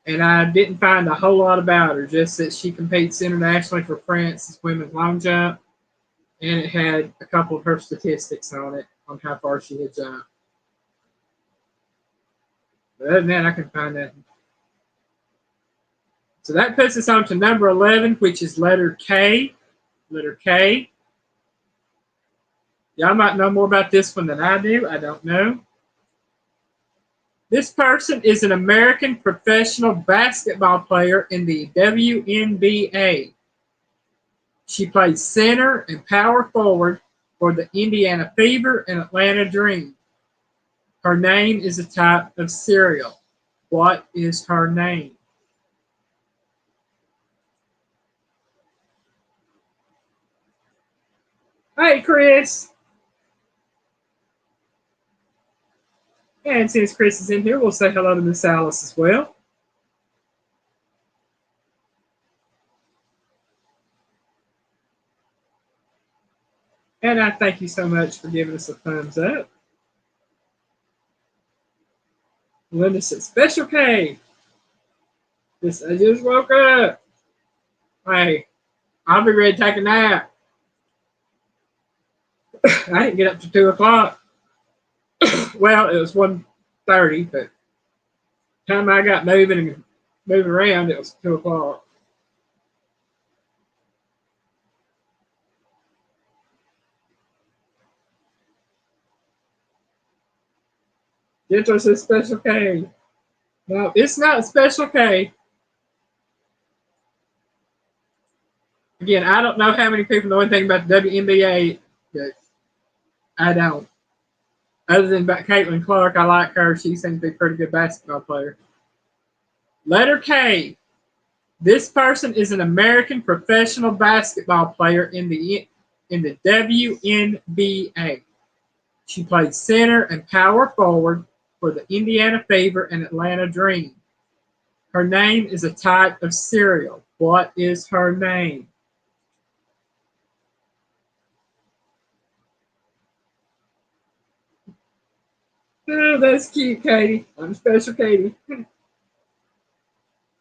And I didn't find a whole lot about her, just that she competes internationally for France's women's long jump. And it had a couple of her statistics on it, on how far she had jumped. But other than that, I couldn't find that. So that puts us on to number 11, which is letter K. Letter K. Y'all might know more about this one than I do. I don't know. This person is an American professional basketball player in the WNBA. She plays center and power forward for the Indiana Fever and Atlanta Dream. Her name is a type of cereal. What is her name? Hey, Chris. And since Chris is in here, we'll say hello to Miss Alice as well. And I thank you so much for giving us a thumbs up. Linda said, Special K. I just woke up. Hey, I'll be ready to take a nap. I didn't get up to 2 o'clock. Well, it was 1:30, but time I got moving around, it was 2 o'clock. Gentle says Special K. No, it's not Special K. Again, I don't know how many people know anything about the WNBA, but I don't. Other than about Caitlin Clark, I like her. She seems to be a pretty good basketball player. Letter K. This person is an American professional basketball player in the WNBA. She played center and power forward for the Indiana Fever and Atlanta Dream. Her name is a type of cereal. What is her name? Oh, that's cute, Katie. I'm Special Katie. All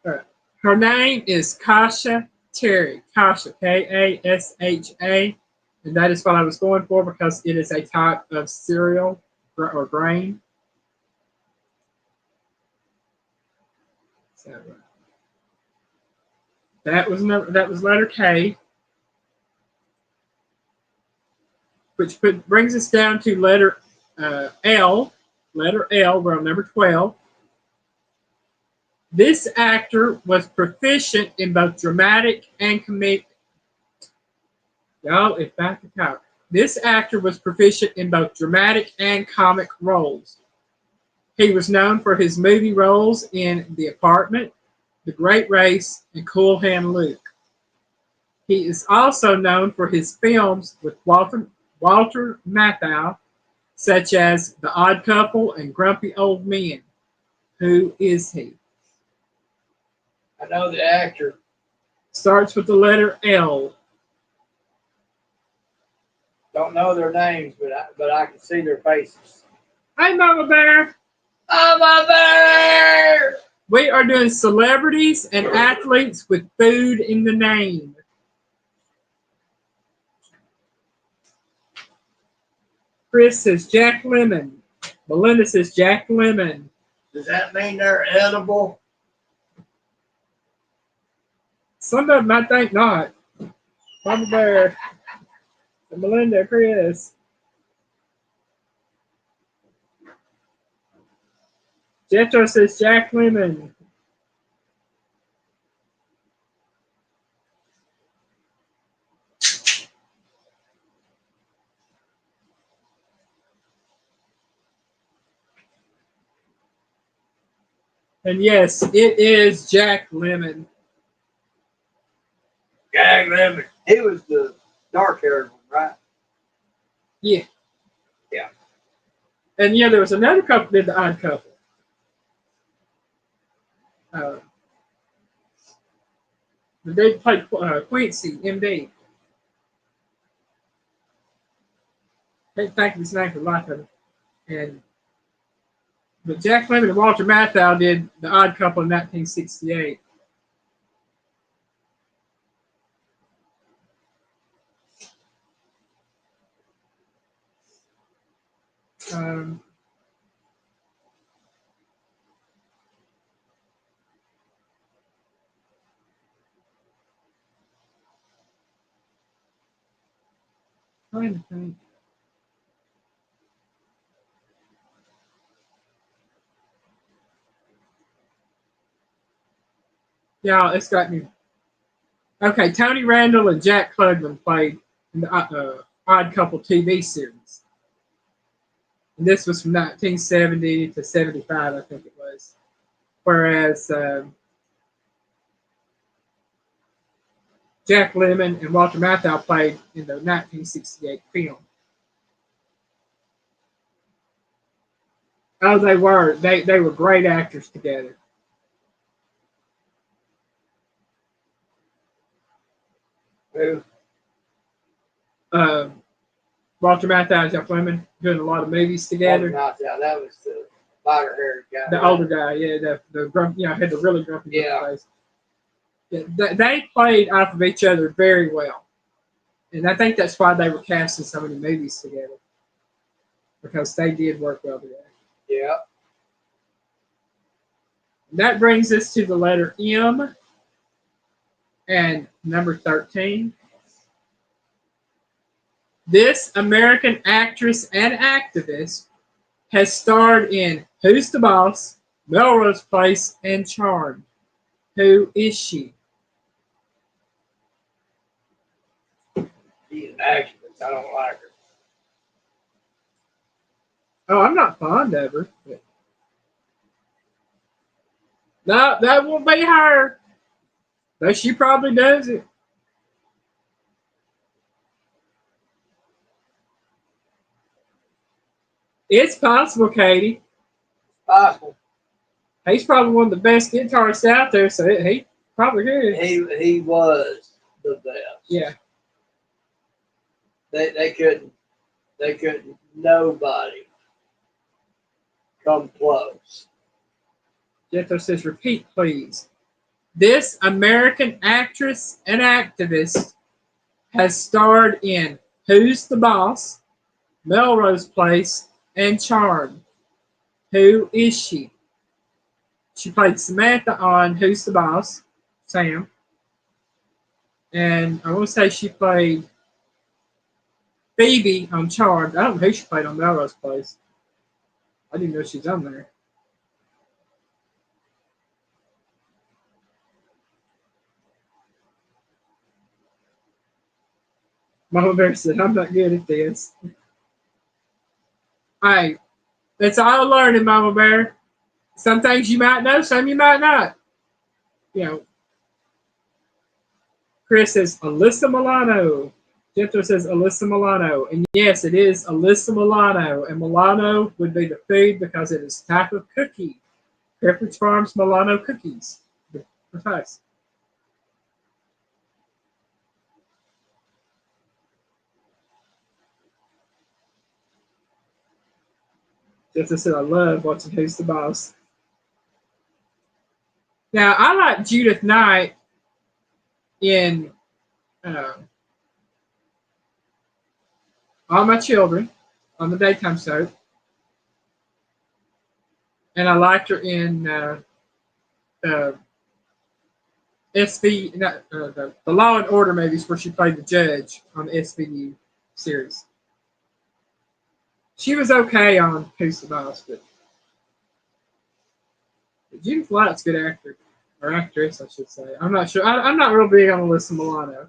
right. Her name is Kasha Terry. Kasha, Kasha. And that is what I was going for because it is a type of cereal or grain. So that was letter K, which brings us down to letter L. Letter L, we're on number 12. This actor was proficient in both dramatic and comedic. Y'all, if I could talk. This actor was proficient in both dramatic and comic roles. He was known for his movie roles in The Apartment, The Great Race, and Cool Hand Luke. He is also known for his films with Walter Matthau, such as The Odd Couple and Grumpy Old Men. Who is he? I know the actor. Starts with the letter L. Don't know their names, but I can see their faces. Hey, Mama Bear. Mama Bear! We are doing celebrities and athletes with food in the name. Chris says Jack Lemmon. Melinda says Jack Lemmon. Does that mean they're edible? Some of them I think not. Mama Bear. Melinda, Chris. Jetro says Jack Lemmon. And yes, it is Jack Lemmon. Jack Lemmon. He was the dark-haired one, right? Yeah. Yeah. And yeah, there was another couple that did The Odd Couple. They played Quincy, MD. Can't think of his name for the life of him. But Jack Lemmon and Walter Matthau did The Odd Couple in 1968. Trying to think. Yeah, it's got me. Okay, Tony Randall and Jack Klugman played in the Odd Couple TV series. And this was from 1970 to 75, I think it was. Whereas Jack Lemmon and Walter Matthau played in the 1968 film. Oh, they were. They were great actors together. Who? Walter Matthau and Jack Lemmon doing a lot of movies together. That was lighter haired guy. The older guy, yeah, the grumpy, had the really grumpy Yeah. face. Yeah, they played off of each other very well, and I think that's why they were cast in so many movies together, because they did work well together. Yeah. That brings us to the letter M and number 13. This American actress and activist has starred in Who's the Boss, Melrose Place, and Charmed. Who is she? She's an actress. I don't like her. Oh, I'm not fond of her. No, that won't be her. But she probably does it. It's possible, Katie. Possible. He's probably one of the best guitarists out there, so he probably is. He was the best. Yeah. They couldn't nobody come close. Jethro says, repeat, please. This American actress and activist has starred in Who's the Boss, Melrose Place, and Charmed. Who is she? She played Samantha on Who's the Boss, Sam. And I want to say she played Phoebe on Charmed. I don't know who she played on Melrose Place. I didn't know she was on there. Mama Bear said, I'm not good at this. Hey, it's all learning, Mama Bear. Some things you might know, some you might not. Chris says, Alyssa Milano. Jethro says, Alyssa Milano. And yes, it is Alyssa Milano. And Milano would be the food because it is a type of cookie. Pepperidge Farms Milano cookies. Precise. Jethro said, I love watching Who's the Boss. Now, I like Judith Knight in All My Children on the daytime soap. And I liked her in the Law and Order movies where she played the judge on the SVU series. She was okay on Who's the Boss, but Judith Light's a good actor. Or actress, I should say. I'm not sure. I'm not real big on Alyssa Milano.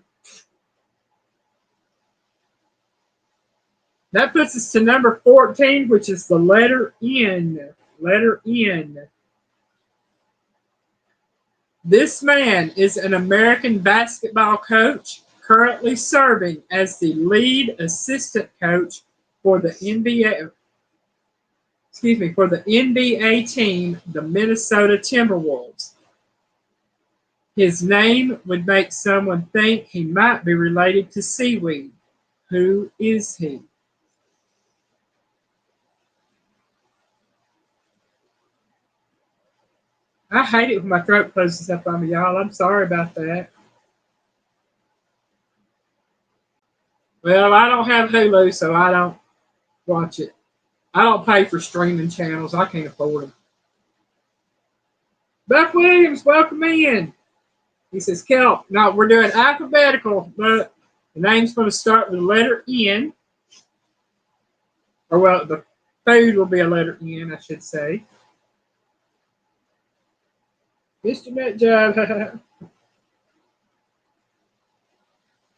That puts us to number 14, which is the letter N. Letter N. This man is an American basketball coach currently serving as the lead assistant coach for the NBA. For the NBA team, the Minnesota Timberwolves. His name would make someone think he might be related to seaweed. Who is he? I hate it when my throat closes up on me, y'all. I'm sorry about that. Well, I don't have Hulu, so I don't watch it. I don't pay for streaming channels. I can't afford them. Buck Williams, welcome in. He says, Kelp. No, we're doing alphabetical, but the name's going to start with the letter N. Or, well, the food will be a letter N, I should say. Mr. Nutjob.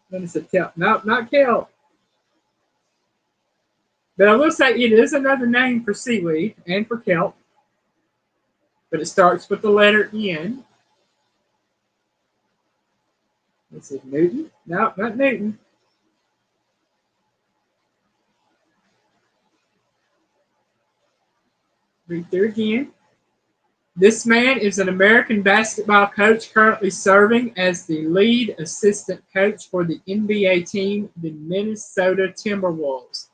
Then it's a kelp. No, not kelp. But I will say it is another name for seaweed and for kelp. But it starts with the letter N. This is Newton. No, not Newton. Read through again. This man is an American basketball coach currently serving as the lead assistant coach for the NBA team, the Minnesota Timberwolves.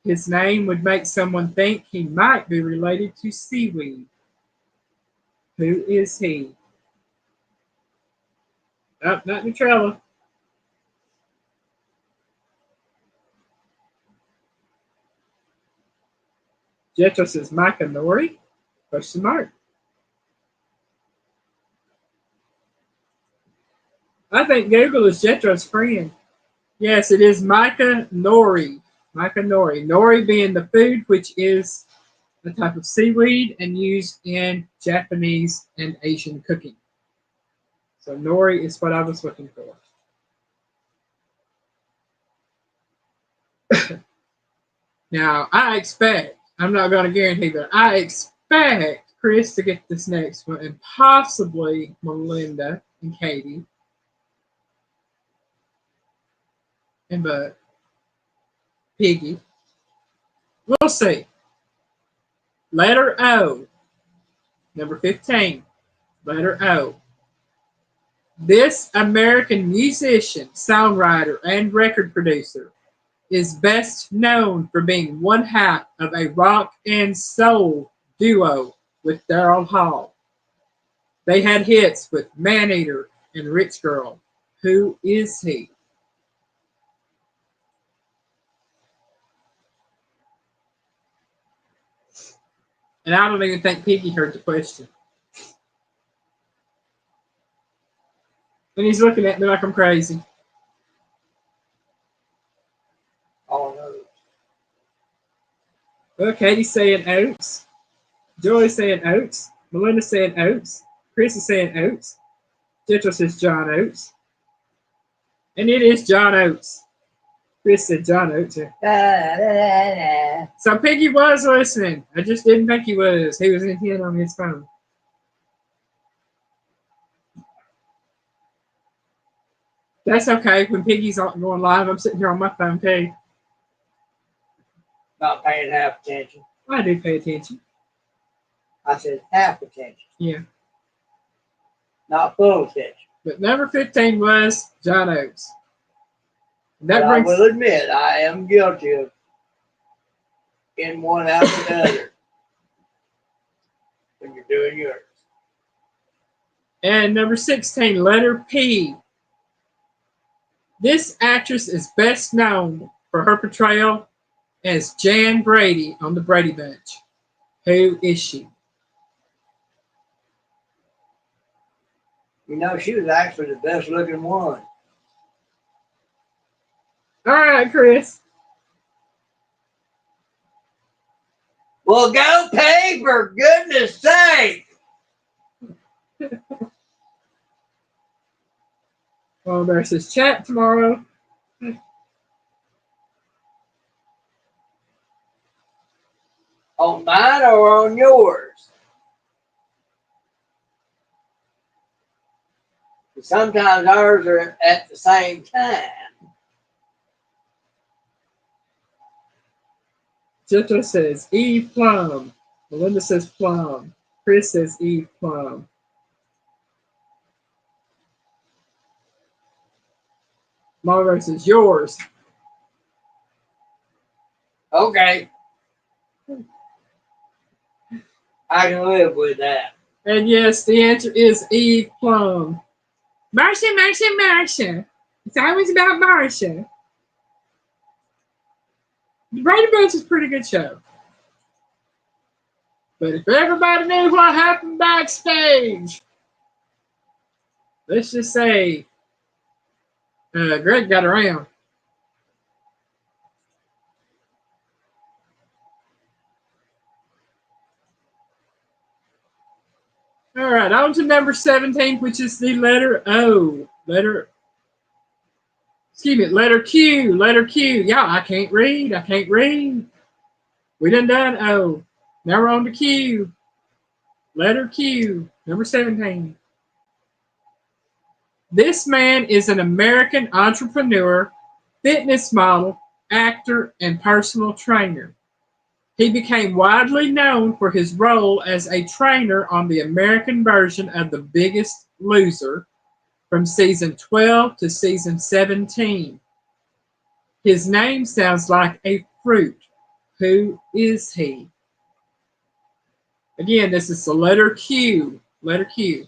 His name would make someone think he might be related to seaweed. Who is he? Oh, not Nutrella. Jetro says Micah Nori? Question mark. I think Google is Jetro's friend. Yes, it is Micah Nori. Micah Nori. Nori being the food, which is a type of seaweed and used in Japanese and Asian cooking. So nori is what I was looking for. Now, I expect, I'm not going to guarantee, but I expect Chris to get this next one, and possibly Melinda and Katie. And Bud. Piggy. We'll see. Letter O. Number 15. Letter O. This American musician, songwriter, and record producer is best known for being one half of a rock and soul duo with Daryl Hall. They had hits with Maneater and Rich Girl. Who is he? And I don't even think Piggy heard the question. And he's looking at me like I'm crazy. All those. Well, Katie's saying oats. Joy's saying oats. Melinda's saying oats. Chris is saying oats. Jetro says John Oates. And it is John Oates. Chris said John Oates. So Piggy was listening. I just didn't think he was. He was in here on his phone. That's okay. When Piggy's going live, I'm sitting here on my phone too. Not paying half attention. I do pay attention. I said half attention. Yeah. Not full attention. But number 15 was John Oates. That but brings, I will admit I am guilty of in one after the other when you're doing yours. And number 16, letter P. This actress is best known for her portrayal as Jan Brady on the Brady Bunch. Who is she? You know, she was actually the best looking one. All right, Chris. Well, go pay for goodness sake. Well, there's this chat tomorrow. On mine or on yours? Sometimes ours are at the same time. Jetro says Eve Plum. Melinda says Plum. Chris says Eve Plum. Margo says yours. Okay. I can live with that. And yes, the answer is Eve Plum. Marcia, Marcia, Marcia. It's always about Marcia. The Brady Bunch is a pretty good show. But if everybody knew what happened backstage, let's just say Greg got around. All right, on to number 17, which is the letter O. Letter Q. Letter Q. Yeah, I can't read. We done O. Now we're on to Q. Letter Q. Number 17. This man is an American entrepreneur, fitness model, actor, and personal trainer. He became widely known for his role as a trainer on the American version of The Biggest Loser from season 12 to season 17. His name sounds like a fruit. Who is he? Again, this is the letter Q. Letter Q.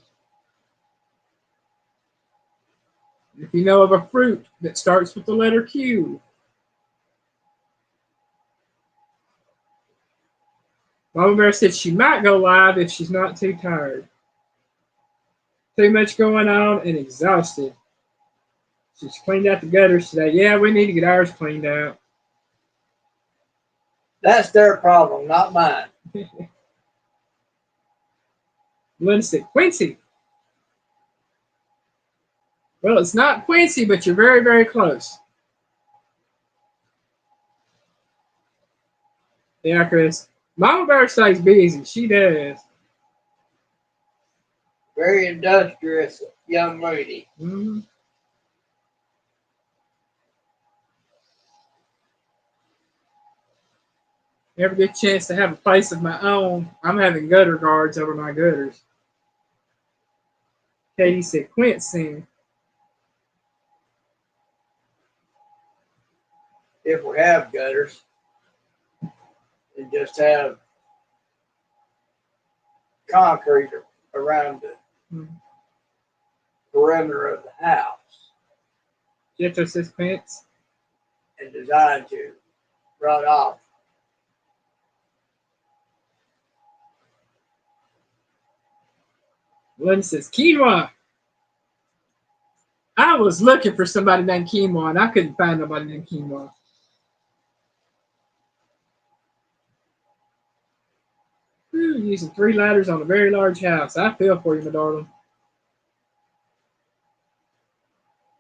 If you know of a fruit that starts with the letter Q, Mama Bear said she might go live if she's not too tired. Too much going on and exhausted. She's cleaned out the gutters today. Yeah, we need to get ours cleaned out. That's their problem, not mine. Linda said, Quincy. Well, it's not Quincy, but you're very, very close. Yeah, Chris. Mama Bear stays busy. She does. Very industrious young lady. Mm-hmm. Ever get a chance to have a place of my own, I'm having gutter guards over my gutters. Katie said, Quincy. If we have gutters, and just have concrete around the perimeter of the house. Jethro says Quince. And designed to run off. Lynn says quinoa. I was looking for somebody named Quinoa, and I couldn't find nobody named Quinoa. Using 3 ladders on a very large house. I feel for you, my darling.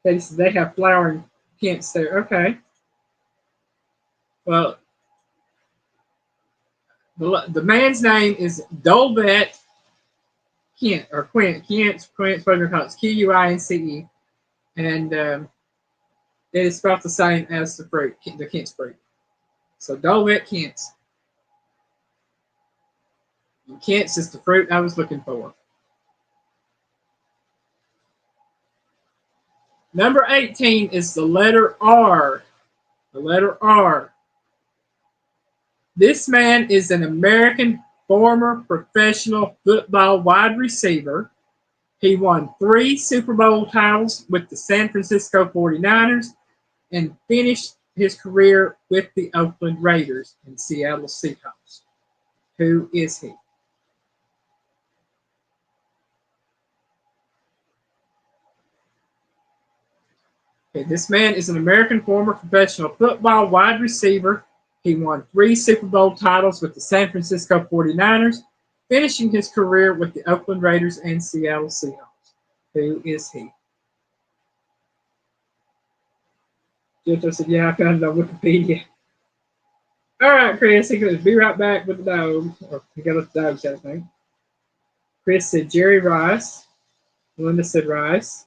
Katie says they have flowering kents there. Okay. Well, the man's name is Dolbet Kent, or Quince, it's Q-U-I-N-C-E. And it is spelled the same as the fruit, the Kent's fruit. So Dolbet Kent's. And Kent's is the fruit I was looking for. Number 18 is the letter R. The letter R. This man is an American former professional football wide receiver. He won 3 Super Bowl titles with the San Francisco 49ers and finished his career with the Oakland Raiders and Seattle Seahawks. Who is he? Okay, this man is an American former professional football wide receiver. He won 3 Super Bowl titles with the San Francisco 49ers, finishing his career with the Oakland Raiders and Seattle Seahawks. Who is he? Jethro said, yeah, I found it on Wikipedia. All right, Chris, he's going to be right back with the dog. Or he got the dogs, I think. Chris said Jerry Rice. Linda said Rice.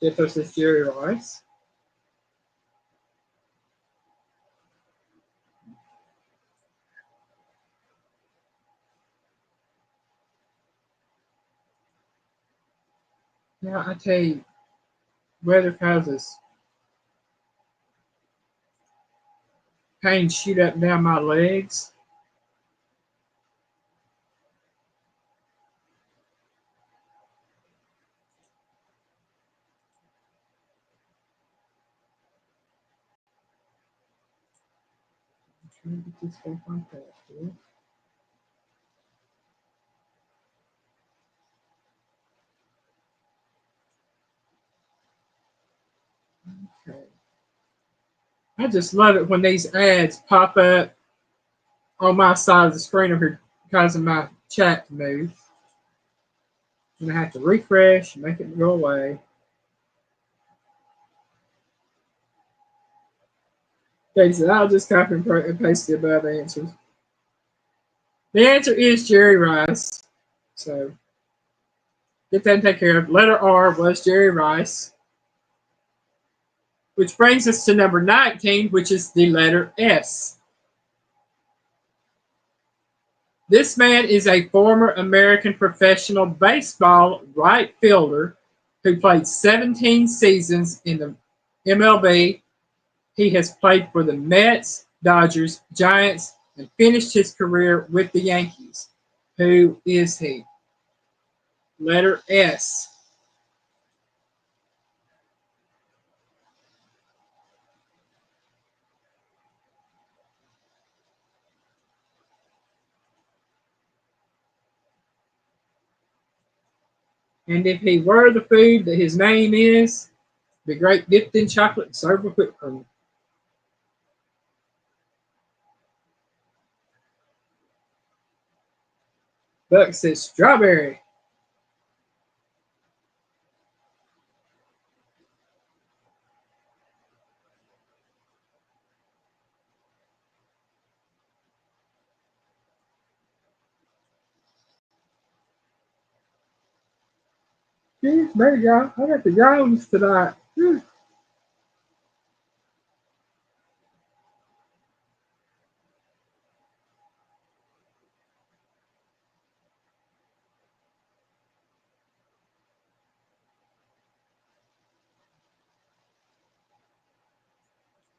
Jethro says Jerry Rice. Now, I tell you, weather causes pain shoot up and down my legs. I'm trying to get this back on fast here. Okay. I just love it when these ads pop up on my side of the screen over here causing my chat to move. And I have to refresh and make it go away. Okay, so I'll just copy and paste the above answers. The answer is Jerry Rice. So get that and take care of. Letter R was Jerry Rice. Which brings us to number 19, which is the letter S. This man is a former American professional baseball right fielder who played 17 seasons in the MLB. He has played for the Mets, Dodgers, Giants, and finished his career with the Yankees. Who is he? Letter S. And if he were the food that his name is, the grape dipped in chocolate and served with whipped cream. Buck says strawberry. Yeah, there you go. I got the Jones tonight.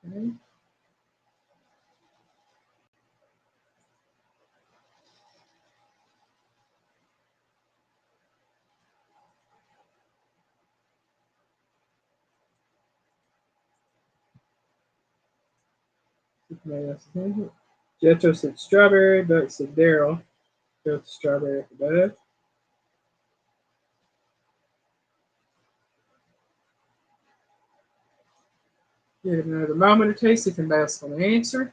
Okay. Jetro said strawberry. Buck said Daryl. Go to strawberry for both. Give it another moment or two so you can bounce on the answer.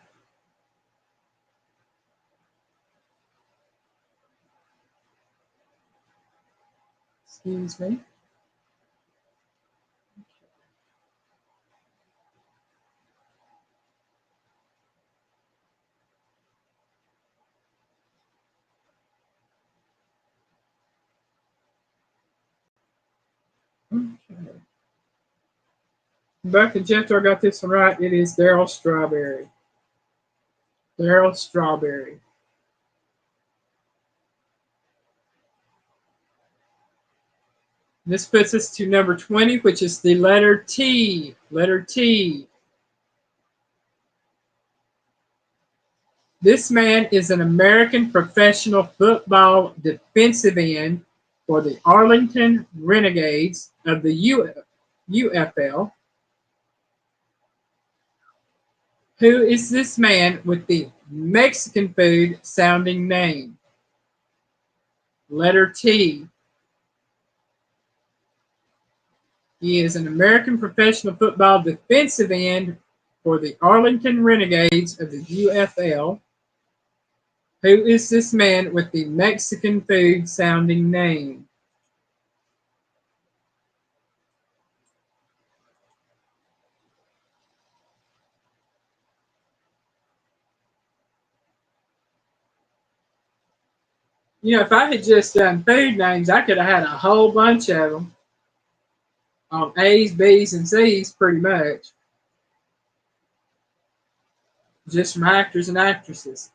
Excuse me. Okay. Buck and Jetro got this one right. It is Daryl Strawberry. Daryl Strawberry. This puts us to number 20, which is the letter T. Letter T. This man is an American professional football defensive end for the Arlington Renegades of the UFL. Who is this man with the Mexican food sounding name? Letter T. He is an American professional football defensive end for the Arlington Renegades of the UFL. Who is this man with the Mexican food sounding name? You know, if I had just done food names, I could have had a whole bunch of them on A's, B's, and C's pretty much. Just from actors and actresses.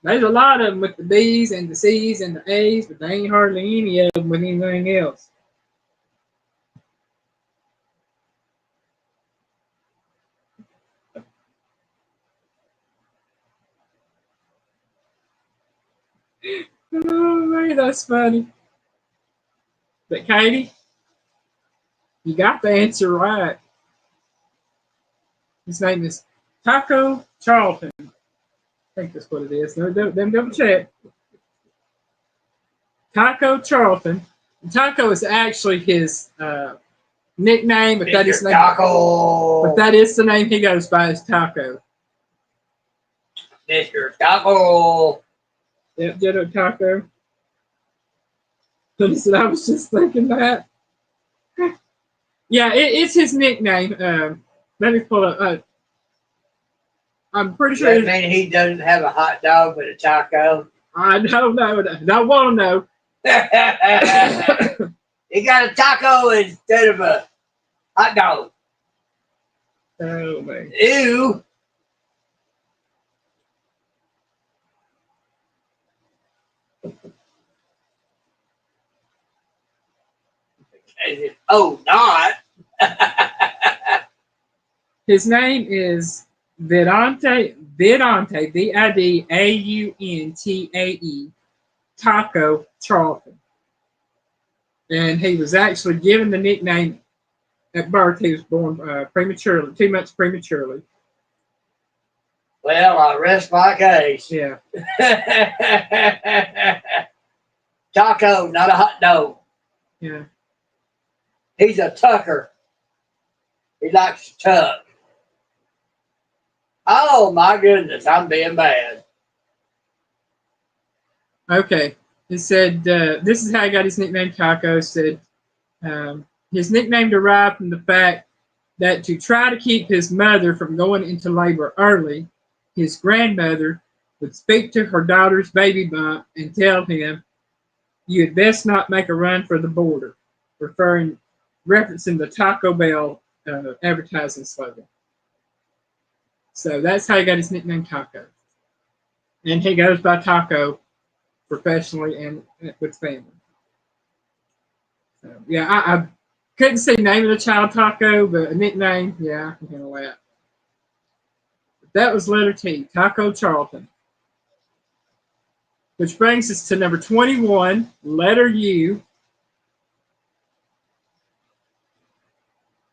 There's a lot of them with the B's and the C's and the A's, but there ain't hardly any of them with anything else. Oh, man, that's funny. But Katie, you got the answer right. His name is Taco Charlton. I think that's what it is. No, double check. Taco Charlton. Taco is actually his nickname, but that is the name. Taco. But that is the name he goes by, is Taco. Mr. Taco. Yep, Ditto Taco. But he said, I was just thinking that. Yeah, it's his nickname. Let me pull up. I'm pretty sure. Does that mean he doesn't have a hot dog but a taco? I don't know. I don't want to know. He got a taco instead of a hot dog. Oh, man. Ew. Oh, not. His name is Vidante, Vidauntae, Taco Charlton. And he was actually given the nickname at birth. He was born prematurely, 2 months prematurely. Well, I rest my case. Yeah. Taco, not a hot dog. Yeah. He's a tucker. He likes to tuck. Oh, my goodness, I'm being bad. Okay. He said, this is how he got his nickname Taco. Said his nickname derived from the fact that to try to keep his mother from going into labor early, his grandmother would speak to her daughter's baby bump and tell him, "You had best not make a run for the border," referencing the Taco Bell advertising slogan. So that's how he got his nickname Taco. And he goes by Taco professionally and with family. So, yeah, I couldn't say name of the child Taco, but a nickname, yeah, I can handle that. That was letter T, Taco Charlton. Which brings us to number 21, letter U.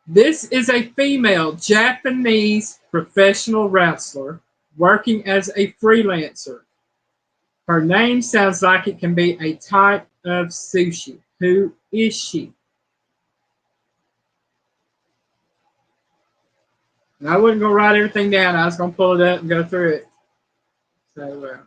This is a female Japanese professional wrestler working as a freelancer. Her name sounds like it can be a type of sushi. Who is she? And I wasn't going to write everything down. I was going to pull it up and go through it. So,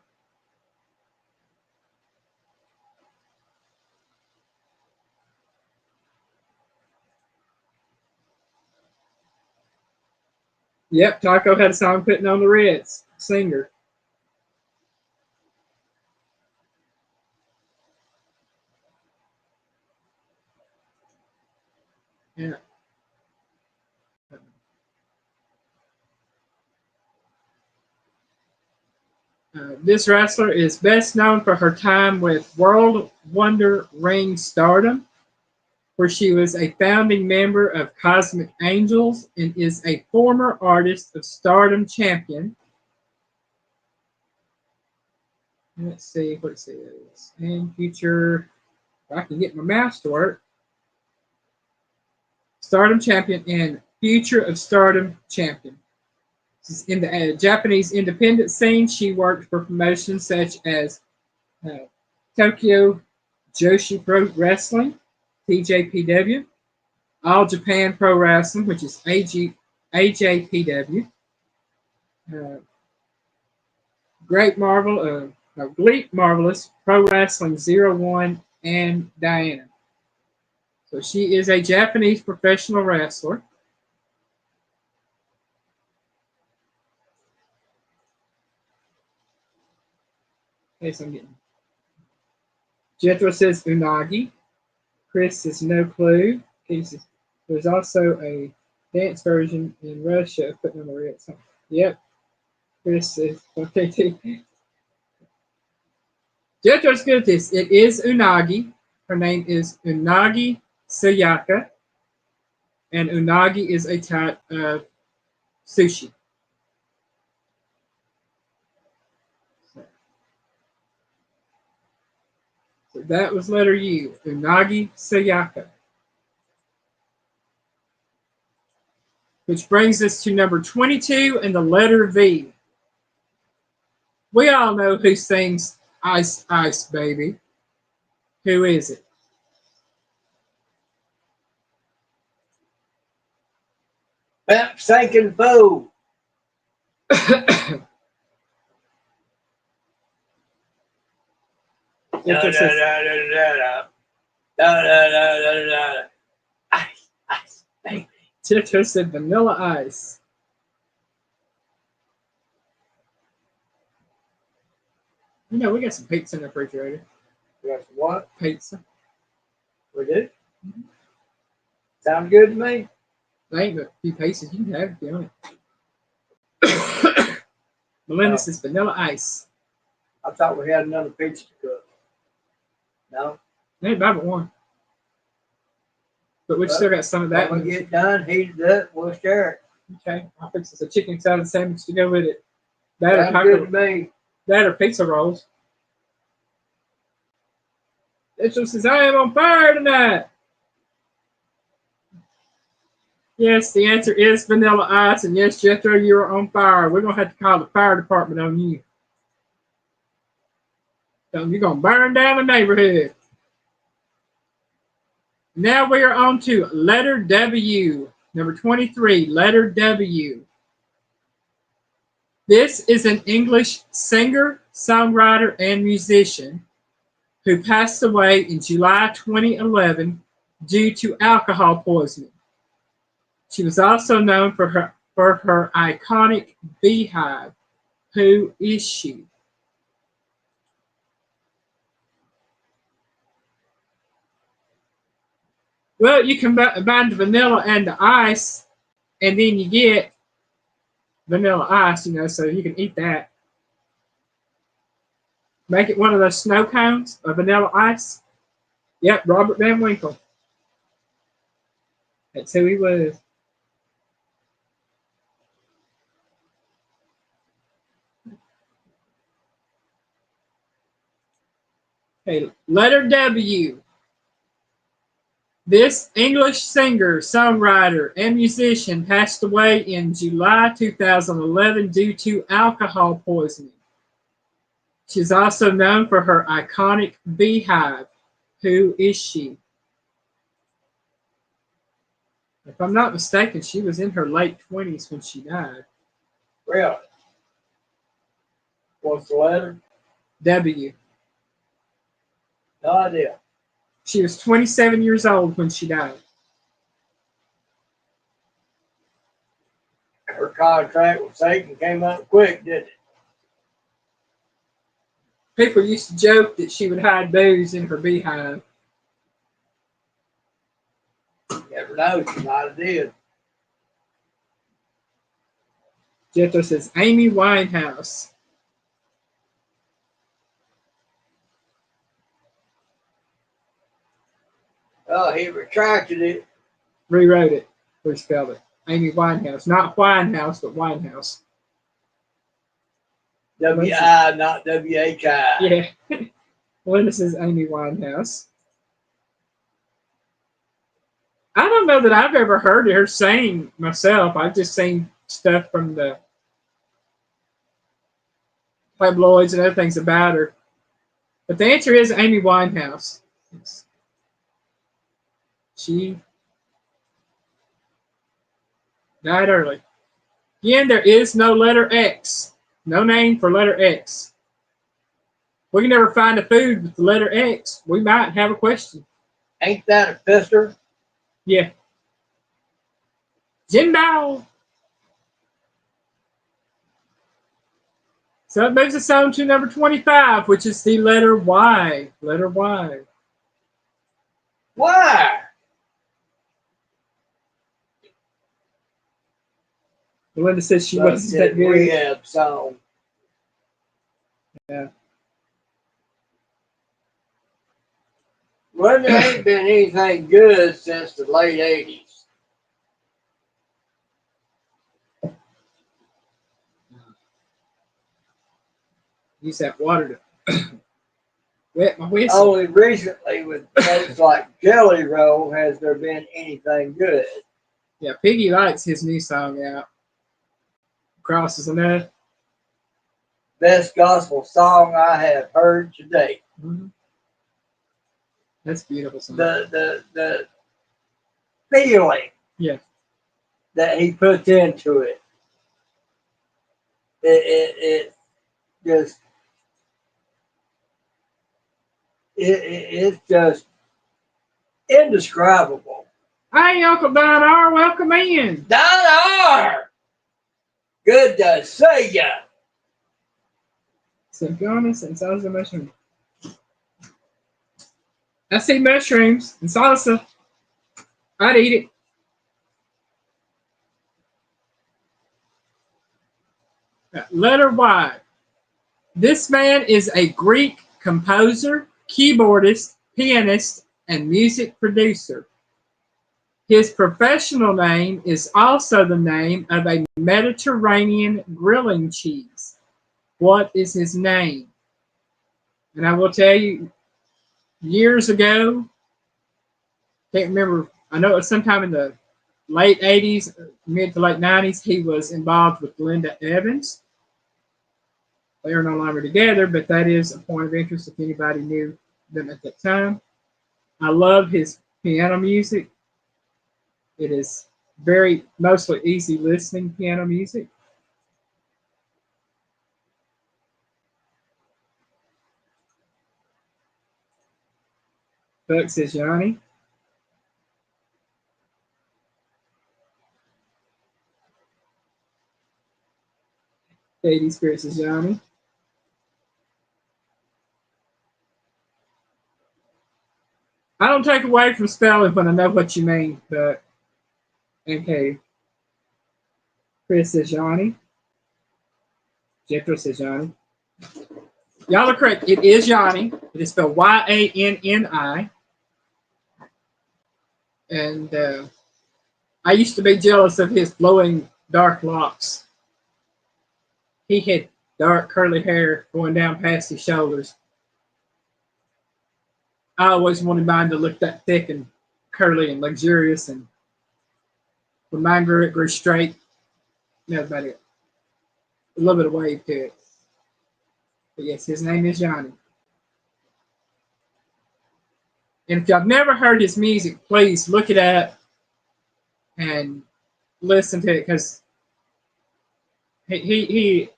yep, Taco had a song putting on the Reds. Singer. Yeah. This wrestler is best known for her time with World Wonder Ring Stardom, where she was a founding member of Cosmic Angels and is a former Artist of Stardom champion. Let's see what it says. And future, if I can get my mouse to work. Stardom champion and Future of Stardom champion. In the Japanese independent scene, she worked for promotions such as Tokyo Joshi Pro Wrestling, TJPW, All Japan Pro Wrestling, which is AJPW, Great Marvelous Pro Wrestling 01, and Diana. So she is a Japanese professional wrestler. Okay, so I'm getting. Jethro says Unagi. Chris says no clue. There's also a dance version in Russia putting on the red song. Yep. Chris says okay. Jetro's good at this. It is Unagi. Her name is Unagi Sayaka. And unagi is a type of sushi. So that was letter U, Unagi Sayaka. Which brings us to number 22 and the letter V. We all know who sings Ice, Ice, Baby. Who is it? That stinking fool. Ice, ice, baby. Tito said Vanilla Ice. You know, we got some pizza in the refrigerator. We got some what? Pizza. We do? Mm-hmm. Sound good to me? There ain't but a few pieces you can have if you want it. Melinda says Vanilla Ice. I thought we had another pizza to cook. No? There ain't but one. But we still got some of that. When we get done, heat it up, we'll share it. Okay, I'll fix us a chicken salad sandwich to go with it. That or Sounds good to me. That or pizza rolls. Mitchell says, I am on fire tonight. Yes, the answer is Vanilla Ice. And yes, Jethro, you are on fire. We're going to have to call the fire department on you. So you're going to burn down the neighborhood. Now we are on to letter W. Number 23, letter W. This is an English singer, songwriter, and musician who passed away in July 2011 due to alcohol poisoning. She was also known for her iconic beehive. Who is she? Well, you combine the vanilla and the ice, and then you get vanilla ice, so you can eat that. Make it one of those snow cones of vanilla ice. Yep, Robert Van Winkle. That's who he was. Okay, letter W. This English singer, songwriter, and musician passed away in July 2011 due to alcohol poisoning. She is also known for her iconic beehive. Who is she? If I'm not mistaken, she was in her late 20s when she died. Really? What's the letter? W. No idea. She was 27 years old when she died. Her contract with Satan came up quick, didn't it? People used to joke that she would hide booze in her beehive. You never know, she might have did. Jethro says Amy Winehouse. Oh, he retracted it. Rewrote it. Respelled it. Amy Winehouse. Not Winehouse, but Winehouse. W-I, not W-H-I. Yeah. Linda says Amy Winehouse. I don't know that I've ever heard her sing myself. I've just seen stuff from the tabloids and other things about her. But the answer is Amy Winehouse. She died early. Again, there is no letter X. No name for letter X. We can never find a food with the letter X. We might have a question. Ain't that a pfister? Yeah. Jimbo. So it moves us on to number 25, which is the letter Y. Letter Y. Why? Belinda says she wasn't that good. Rehab song. Yeah. Well, there ain't been anything good since the late 80s. Use that water to wet my whistle. Only recently with folks like Jelly Roll has there been anything good. Yeah, Piggy likes his new song out. Cross is enough. Best gospel song I have heard today. Mm-hmm. That's beautiful song. The feeling that he puts into it. It just it's just indescribable. Hey, Uncle Don R, welcome in. Don R, good to see ya. Some garnish and salsa mushroom. I see mushrooms and salsa. I'd eat it. Letter Y. This man is a Greek composer, keyboardist, pianist, and music producer. His professional name is also the name of a Mediterranean grilling cheese. What is his name? And I will tell you, years ago, can't remember, I know it was sometime in the late 80s, mid to late 90s, he was involved with Linda Evans. They are no longer together, but that is a point of interest if anybody knew them at that time. I love his piano music. It is very, mostly easy listening piano music. Buck says Johnny. Katie Spirit says Johnny. I don't take away from spelling when I know what you mean, but okay. Chris says Johnny. Jethro says Johnny. Y'all are correct. It is Yanni. It is spelled Yanni. And I used to be jealous of his flowing dark locks. He had dark curly hair going down past his shoulders. I always wanted mine to look that thick and curly and luxurious. And when mine grew, it grew straight. That's about it. A little bit of wave to it. But yes, his name is Johnny. And if y'all never heard his music, please look it up and listen to it, because he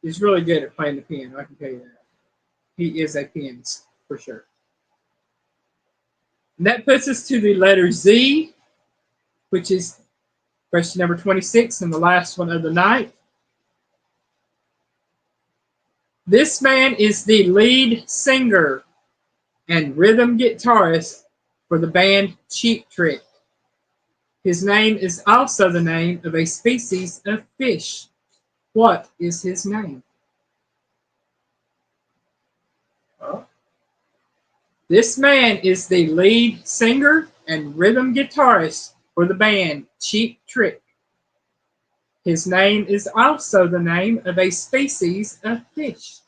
is really good at playing the piano. I can tell you that. He is a pianist for sure. And that puts us to the letter Z, which is question number 26 and the last one of the night. This man is the lead singer and rhythm guitarist for the band Cheap Trick. His name is also the name of a species of fish. What is his name? This man is the lead singer and rhythm guitarist for the band Cheap Trick. His name is also the name of a species of fish.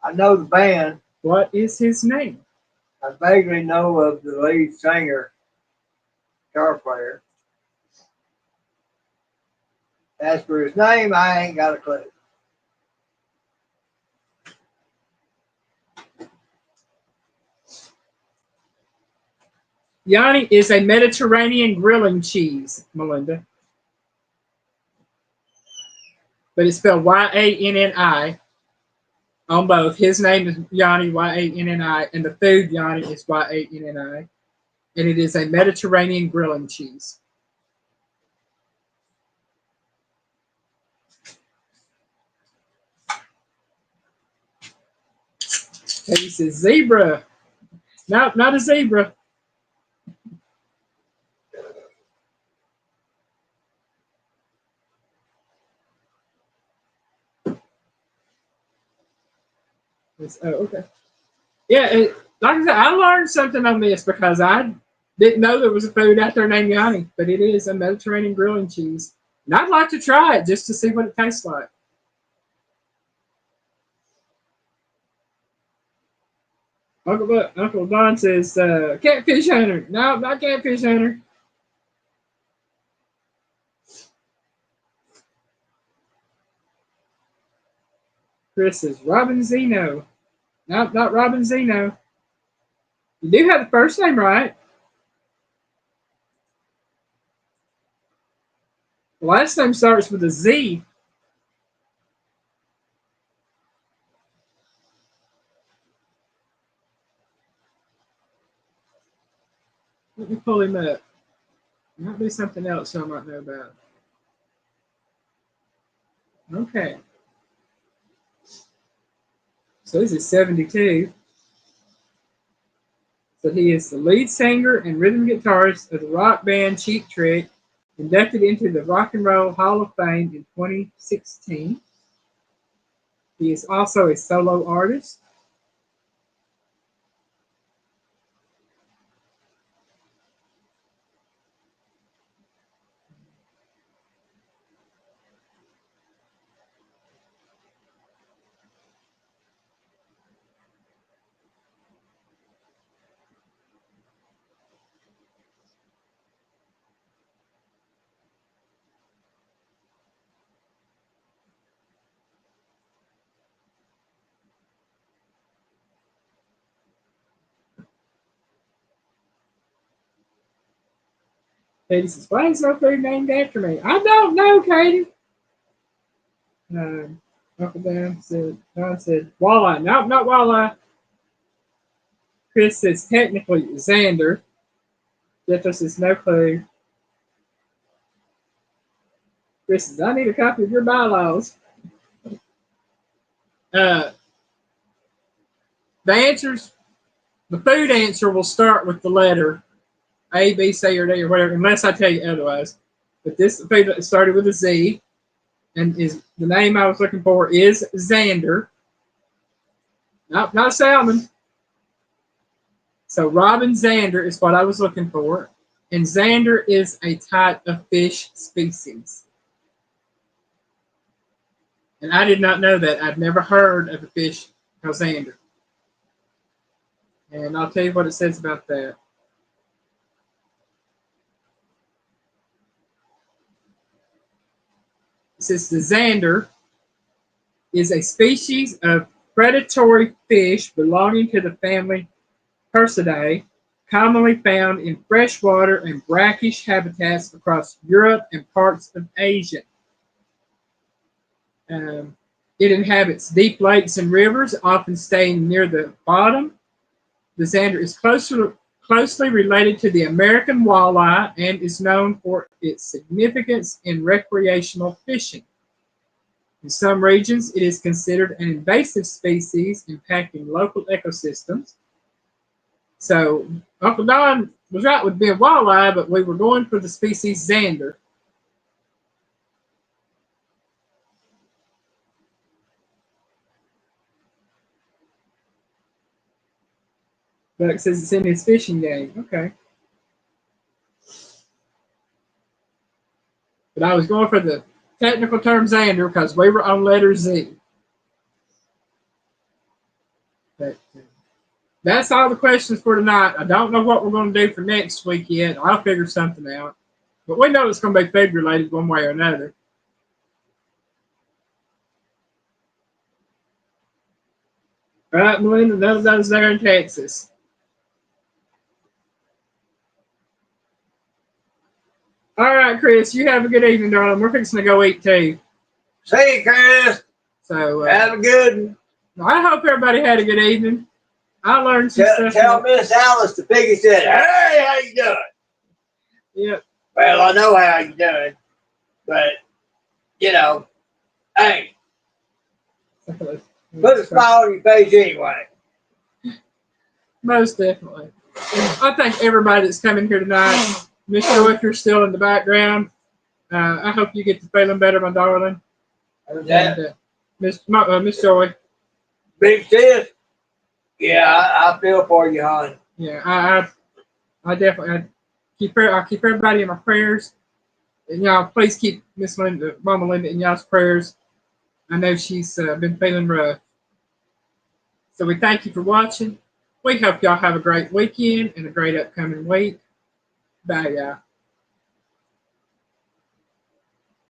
I know the band. What is his name? I vaguely know of the lead singer, guitar player. As for his name, I ain't got a clue. Yanni is a Mediterranean grilling cheese, Melinda. But it's spelled Yanni on both. His name is Yanni, Yanni, and the food Yanni is Yanni. And it is a Mediterranean grilling cheese. He says zebra. No, not a zebra. Okay. Yeah, like I said, I learned something on this because I didn't know there was a food out there named Yanni, but it is a Mediterranean grilling cheese. And I'd like to try it just to see what it tastes like. Uncle Don says, catfish hunter. No, not catfish hunter. Chris says, Robin Zeno. No, not Robin Zeno. You do have the first name right. The last name starts with a Z. Let me pull him up. Might be something else I might know about. Okay. So this is 72. So he is the lead singer and rhythm guitarist of the rock band Cheap Trick, inducted into the Rock and Roll Hall of Fame in 2016. He is also a solo artist. Katie says, why is no food named after me? I don't know, Katie. Uncle Don said, walleye. Nope, not walleye. Chris says, technically, Xander. Jethro says, no clue. Chris says, I need a copy of your bylaws. The food answer will start with the letter A, B, C, or D, or whatever, unless I tell you otherwise. But this food started with a Z, and is the name I was looking for is Xander. Nope, not salmon. So Robin Zander is what I was looking for. And Zander is a type of fish species. And I did not know that. I've never heard of a fish called Zander. And I'll tell you what it says about that. It says the Zander is a species of predatory fish belonging to the family Percidae, commonly found in freshwater and brackish habitats across Europe and parts of Asia. It inhabits deep lakes and rivers, often staying near the bottom. The Zander is closely related to the American walleye and is known for its significance in recreational fishing. In some regions, it is considered an invasive species impacting local ecosystems. So Uncle Don was right with being walleye, but we were going for the species Zander. Buck says it's in his fishing game. Okay. But I was going for the technical term Zander because we were on letter Z. But that's all the questions for tonight. I don't know what we're going to do for next week yet. I'll figure something out. But we know it's going to be food related one way or another. All right, Melinda, none of those there in Texas. All right, Chris, you have a good evening, darling. We're fixing to go eat too. See you, Chris. So have a good one. I hope everybody had a good evening. I learned some stuff. Tell Miss Alice the piggy said, hey, how you doing? Yep. Well, I know how you doing, but, you know, hey, put a smile on your face anyway. Most definitely. I thank everybody that's coming here tonight. Miss Joy, if you're still in the background, I hope you get to feeling better, my darling. And, Miss Joy. Big sis. Yeah, I feel for you, hon. Yeah, I definitely keep everybody in my prayers. And y'all, please keep Miss Linda, Mama Linda, in y'all's prayers. I know she's been feeling rough. So we thank you for watching. We hope y'all have a great weekend and a great upcoming week. Bye, y'all.